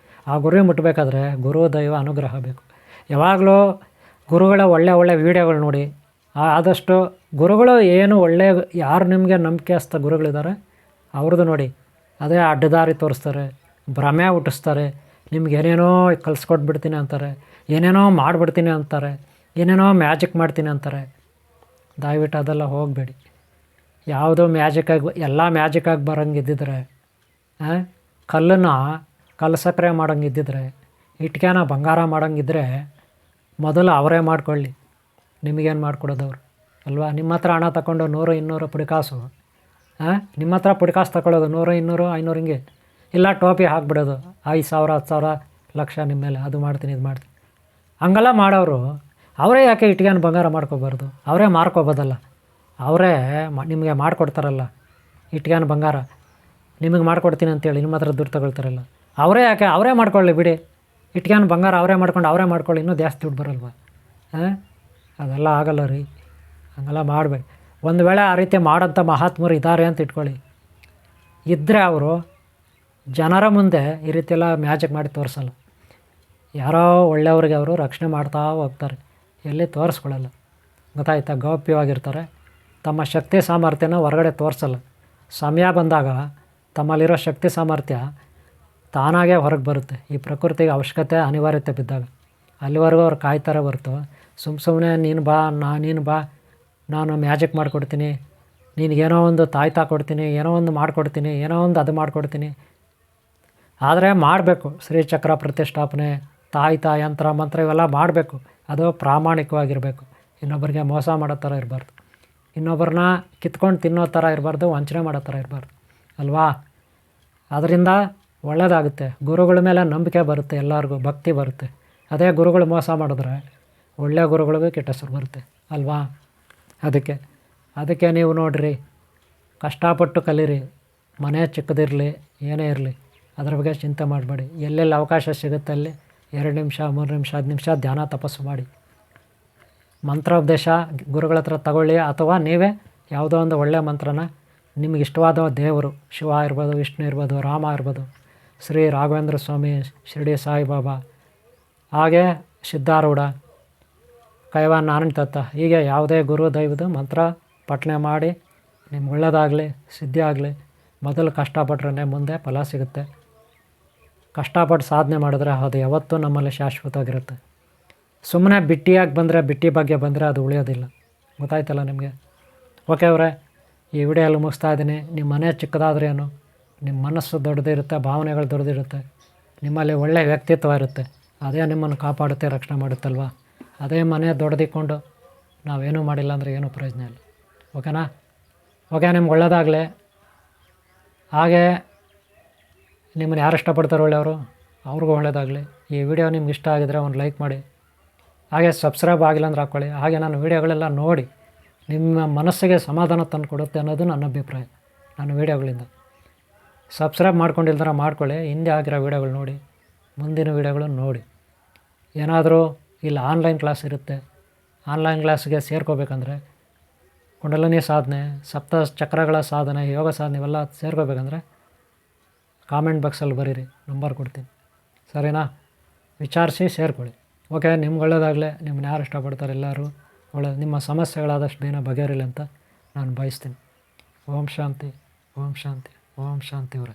ಆ ಗುರಿ ಮುಟ್ಟಬೇಕಾದ್ರೆ ಗುರು ದೈವ ಅನುಗ್ರಹ ಬೇಕು. ಯಾವಾಗಲೂ ಗುರುಗಳ ಒಳ್ಳೆ ವೀಡಿಯೋಗಳು ನೋಡಿ. ಆದಷ್ಟು ಗುರುಗಳು ಏನು ಯಾರು ನಿಮಗೆ ನಂಬಿಕೆಸ್ಥ ಗುರುಗಳಿದ್ದಾರೆ ಅವ್ರದ್ದು ನೋಡಿ. ಅದೇ ಅಡ್ಡದಾರಿ ತೋರಿಸ್ತಾರೆ, ಭ್ರಮೆ ಹುಟ್ಟಿಸ್ತಾರೆ, ನಿಮ್ಗೆ ಏನೇನೋ ಕಲಿಸ್ಕೊಟ್ಬಿಡ್ತೀನಿ ಅಂತಾರೆ, ಏನೇನೋ ಮಾಡಿಬಿಡ್ತೀನಿ ಅಂತಾರೆ. ಏನೇನೋ ಮ್ಯಾಜಿಕ್ ಮಾಡ್ತೀನಿ ಅಂತಾರೆ. ದಯವಿಟ್ಟು ಅದೆಲ್ಲ ಹೋಗಬೇಡಿ. ಯಾವುದೋ ಮ್ಯಾಜಿಕಾಗಿ ಎಲ್ಲ ಮ್ಯಾಜಿಕಾಗಿ ಬರೋಂಗಿದ್ದಿದ್ರೆ ಕಲ್ಲನ್ನು ಕಲ್ಲು ಸಕ್ಕರೆ ಮಾಡೋಂಗಿದ್ದಿದ್ರೆ, ಇಟ್ಕೆನ ಬಂಗಾರ ಮಾಡೋಂಗಿದ್ರೆ ಮೊದಲು ಅವರೇ ಮಾಡ್ಕೊಳ್ಳಿ. ನಿಮಗೇನು ಮಾಡಿಕೊಡೋದು ಅವರು ಅಲ್ವಾ? ನಿಮ್ಮ ಹತ್ರ ಹಣ ತಗೊಂಡು 100 200 ಪುಡಿಕಾಸು, ನಿಮ್ಮ ಹತ್ರ ಪುಡಿಕಾಸು ತಗೊಳ್ಳೋದು 100 200 500 ಹಿಂಗೆ, ಇಲ್ಲ ಟೋಪಿ ಹಾಕ್ಬಿಡೋದು 5,000 10,000 ಲಕ್ಷ ನಿಮ್ಮ ಮೇಲೆ, ಅದು ಮಾಡ್ತೀನಿ ಇದು ಮಾಡ್ತೀನಿ ಹಂಗೆಲ್ಲ ಮಾಡೋರು. ಅವರೇ ಯಾಕೆ ಇಟ್ಕೆನ ಬಂಗಾರ ಮಾಡ್ಕೋಬಾರ್ದು? ಅವರೇ ಮಾರ್ಕೋಬೋದಲ್ಲ. ಅವರೇ ನಿಮಗೆ ಮಾಡಿಕೊಡ್ತಾರಲ್ಲ ಇಟ್ಕೆನ ಬಂಗಾರ, ನಿಮಗೆ ಮಾಡಿಕೊಡ್ತೀನಿ ಅಂತೇಳಿ ನಿಮ್ಮ ಹತ್ರ ದುಡ್ಡು ತಗೊಳ್ತಾರಲ್ಲ, ಅವರೇ ಯಾಕೆ ಅವರೇ ಮಾಡ್ಕೊಳ್ಳಿ ಬಿಡಿ. ಇಟ್ಕೆನ ಬಂಗಾರ ಅವರೇ ಮಾಡ್ಕೊಂಡು ಅವರೇ ಮಾಡ್ಕೊಳ್ಳಿ, ಇನ್ನೂ ಜಾಸ್ತಿ ದುಡ್ಡು ಬರಲ್ವ? ಅದೆಲ್ಲ ಆಗಲ್ಲ ರೀ, ಹಂಗೆಲ್ಲ ಮಾಡಬೇಡಿ. ಒಂದು ವೇಳೆ ಆ ರೀತಿ ಮಾಡೋಂಥ ಮಹಾತ್ಮರು ಇದ್ದಾರೆ ಅಂತ ಇಟ್ಕೊಳ್ಳಿ, ಇದ್ದರೆ ಅವರು ಜನರ ಮುಂದೆ ಈ ರೀತಿ ಎಲ್ಲ ಮ್ಯಾಜಿಕ್ ಮಾಡಿ ತೋರಿಸಲ್ಲ. ಯಾರೋ ಒಳ್ಳೆಯವ್ರಿಗೆ ಅವರು ರಕ್ಷಣೆ ಮಾಡ್ತಾ ಹೋಗ್ತಾರೆ, ಎಲ್ಲಿ ತೋರಿಸ್ಕೊಳ್ಳಲ್ಲ. ಗೊತ್ತಾಯ್ತಾ? ಗೌಪ್ಯವಾಗಿರ್ತಾರೆ. ತಮ್ಮ ಶಕ್ತಿ ಸಾಮರ್ಥ್ಯನ ಹೊರಗಡೆ ತೋರಿಸಲ್ಲ. ಸಮಯ ಬಂದಾಗ ತಮ್ಮಲ್ಲಿರೋ ಶಕ್ತಿ ಸಾಮರ್ಥ್ಯ ತಾನಾಗೇ ಹೊರಗೆ ಬರುತ್ತೆ. ಈ ಪ್ರಕೃತಿಗೆ ಅವಶ್ಯಕತೆ ಅನಿವಾರ್ಯತೆ ಬಿದ್ದಾಗ ಅಲ್ಲಿವರೆಗೂ ಅವ್ರು ಕಾಯ್ತಾರೆ ಹೊರತು ಸುಮ್ಮನೆ ನೀನು ಬಾ ನಾನು ಮ್ಯಾಜಿಕ್ ಮಾಡಿಕೊಡ್ತೀನಿ, ನಿನಗೇನೋ ಒಂದು ತಾಯ್ತಾ ಕೊಡ್ತೀನಿ, ಏನೋ ಒಂದು ಮಾಡಿಕೊಡ್ತೀನಿ, ಏನೋ ಒಂದು ಅದು ಮಾಡಿಕೊಡ್ತೀನಿ. ಆದರೆ ಮಾಡಬೇಕು. ಶ್ರೀಚಕ್ರ ಪ್ರತಿಷ್ಠಾಪನೆ, ತಾಯ್ತಾ ಯಂತ್ರ ಮಂತ್ರ ಇವೆಲ್ಲ ಮಾಡಬೇಕು. ಅದು ಪ್ರಾಮಾಣಿಕವಾಗಿರಬೇಕು. ಇನ್ನೊಬ್ಬರಿಗೆ ಮೋಸ ಮಾಡೋ ಥರ ಇರಬಾರ್ದು, ಇನ್ನೊಬ್ಬರನ್ನ ಕಿತ್ಕೊಂಡು ತಿನ್ನೋ ಥರ ಇರಬಾರ್ದು, ವಂಚನೆ ಮಾಡೋ ಥರ ಇರಬಾರ್ದು ಅಲ್ವಾ? ಅದರಿಂದ ಒಳ್ಳೆಯದಾಗುತ್ತೆ. ಗುರುಗಳ ಮೇಲೆ ನಂಬಿಕೆ ಬರುತ್ತೆ, ಎಲ್ಲರಿಗೂ ಭಕ್ತಿ ಬರುತ್ತೆ. ಅದೇ ಗುರುಗಳು ಮೋಸ ಮಾಡಿದ್ರೆ ಒಳ್ಳೆಯ ಗುರುಗಳಿಗೂ ಕೆಟ್ಟ ಹೆಸರು ಬರುತ್ತೆ ಅಲ್ವಾ? ಅದಕ್ಕೆ ನೀವು ನೋಡಿರಿ, ಕಷ್ಟಪಟ್ಟು ಕಲೀರಿ. ಮನೆ ಚಿಕ್ಕದಿರಲಿ ಏನೇ ಇರಲಿ ಅದ್ರ ಬಗ್ಗೆ ಚಿಂತೆ ಮಾಡಬೇಡಿ. ಎಲ್ಲೆಲ್ಲಿ ಅವಕಾಶ ಸಿಗುತ್ತೆ ಅಲ್ಲಿ 2 ನಿಮಿಷ 3 ನಿಮಿಷ 5 ನಿಮಿಷ ಧ್ಯಾನ ತಪಸ್ಸು ಮಾಡಿ. ಮಂತ್ರೋಪದೇಶ ಗುರುಗಳ ಹತ್ರ ತಗೊಳ್ಳಿ, ಅಥವಾ ನೀವೇ ಯಾವುದೋ ಒಂದು ಒಳ್ಳೆಯ ಮಂತ್ರನ ನಿಮಗೆ ಇಷ್ಟವಾದ ದೇವರು, ಶಿವ ಇರ್ಬೋದು, ವಿಷ್ಣು ಇರ್ಬೋದು, ರಾಮ ಇರ್ಬೋದು, ಶ್ರೀ ರಾಘವೇಂದ್ರ ಸ್ವಾಮಿ, ಶಿರಡಿ ಸಾಯಿಬಾಬಾ, ಹಾಗೆ ಸಿದ್ಧಾರೂಢ, ಕೈವಾನ್ ಆನಂದ ತತ್ತ, ಹೀಗೆ ಯಾವುದೇ ಗುರು ದೈವದ ಮಂತ್ರ ಪಠನೆ ಮಾಡಿ ನಿಮ್ಗೆ ಒಳ್ಳೆಯದಾಗಲಿ, ಸಿದ್ಧಿ ಆಗಲಿ. ಮೊದಲು ಕಷ್ಟಪಟ್ರೆ ಮುಂದೆ ಫಲ ಸಿಗುತ್ತೆ. ಕಷ್ಟಪಟ್ಟು ಸಾಧನೆ ಮಾಡಿದ್ರೆ ಅದು ಯಾವತ್ತೂ ನಮ್ಮಲ್ಲಿ ಶಾಶ್ವತವಾಗಿರುತ್ತೆ. ಸುಮ್ಮನೆ ಬಿಟ್ಟಿಯಾಗಿ ಬಂದರೆ, ಬಿಟ್ಟಿ ಬಗ್ಗೆ ಬಂದರೆ ಅದು ಉಳಿಯೋದಿಲ್ಲ. ಗೊತ್ತಾಯ್ತಲ್ಲ ನಿಮಗೆ? ಓಕೆ ಅವರೇ, ಈ ವಿಡಿಯೋಲ್ಲಿ ಮುಗಿಸ್ತಾ ಇದ್ದೀನಿ. ನಿಮ್ಮ ಮನೆ ಚಿಕ್ಕದಾದ್ರೇನು, ನಿಮ್ಮ ಮನಸ್ಸು ದೊಡ್ಡದಿರುತ್ತೆ, ಭಾವನೆಗಳು ದೊಡ್ಡದಿರುತ್ತೆ, ನಿಮ್ಮಲ್ಲಿ ಒಳ್ಳೆಯ ವ್ಯಕ್ತಿತ್ವ ಇರುತ್ತೆ. ಅದೇ ನಿಮ್ಮನ್ನು ಕಾಪಾಡುತ್ತೆ, ರಕ್ಷಣೆ ಮಾಡುತ್ತಲ್ವ? ಅದೇ ಮನೆ ದೊಡ್ಡದಿಕ್ಕೊಂಡು ನಾವೇನೂ ಮಾಡಿಲ್ಲ ಅಂದರೆ ಏನೂ ಪ್ರಯೋಜನ ಇಲ್ಲ. ಓಕೆನಾ? ಓಕೆ, ನಿಮ್ಗೆ ಒಳ್ಳೆಯದಾಗಲಿ. ಹಾಗೆ ನಿಮ್ಮನ್ನು ಯಾರು ಇಷ್ಟಪಡ್ತಾರೋ ಒಳ್ಳೆಯವರು, ಅವ್ರಿಗೂ ಒಳ್ಳೆಯದಾಗಲಿ. ಈ ವಿಡಿಯೋ ನಿಮ್ಗೆ ಇಷ್ಟ ಆಗಿದರೆ ಒಂದು ಲೈಕ್ ಮಾಡಿ, ಹಾಗೆ ಸಬ್ಸ್ಕ್ರೈಬ್ ಆಗಿಲ್ಲ ಅಂದ್ರೆ ಹಾಕ್ಕೊಳ್ಳಿ. ಹಾಗೆ ನಾನು ವೀಡಿಯೋಗಳೆಲ್ಲ ನೋಡಿ ನಿಮ್ಮ ಮನಸ್ಸಿಗೆ ಸಮಾಧಾನ ತಂದು ಕೊಡುತ್ತೆ ಅನ್ನೋದು ನನ್ನ ಅಭಿಪ್ರಾಯ. ನನ್ನ ವೀಡಿಯೋಗಳಿಂದ ಸಬ್ಸ್ಕ್ರೈಬ್ ಮಾಡ್ಕೊಂಡಿಲ್ದ್ರೆ ಮಾಡ್ಕೊಳ್ಳಿ. ಹಿಂದೆ ಆಗಿರೋ ವೀಡಿಯೋಗಳು ನೋಡಿ, ಮುಂದಿನ ವೀಡಿಯೋಗಳನ್ನು ನೋಡಿ. ಏನಾದರೂ ಇಲ್ಲಿ ಆನ್ಲೈನ್ ಕ್ಲಾಸ್ ಇರುತ್ತೆ, ಆನ್ಲೈನ್ ಕ್ಲಾಸ್ಗೆ ಸೇರ್ಕೋಬೇಕಂದ್ರೆ, ಕುಂಡಲಿನಿ ಸಾಧನೆ, ಸಪ್ತ ಚಕ್ರಗಳ ಸಾಧನೆ, ಯೋಗ ಸಾಧನೆ ಇವೆಲ್ಲ ಸೇರ್ಕೋಬೇಕಂದ್ರೆ ಕಾಮೆಂಟ್ ಬಾಕ್ಸಲ್ಲಿ ಬರೀರಿ, ನಂಬರ್ ಕೊಡ್ತೀನಿ. ಸರಿನಾ? ವಿಚಾರಿಸಿ ಸೇರ್ಕೊಳ್ಳಿ. ಓಕೆ, ನಿಮ್ಗೆ ಒಳ್ಳೆಯದಾಗಲಿ. ನಿಮ್ಮನ್ನ ಯಾರು ಇಷ್ಟಪಡ್ತಾರೆ ಎಲ್ಲರೂ ಒಳ್ಳೆಯದು. ನಿಮ್ಮ ಸಮಸ್ಯೆಗಳಾದಷ್ಟು ದಿನ ಬಗೆಹರಿಲಿ ಅಂತ ನಾನು ಬಯಸ್ತೀನಿ. ಓಂ ಶಾಂತಿ, ಓಂ ಶಾಂತಿ, ಓಂ ಶಾಂತಿ ಅವರೇ.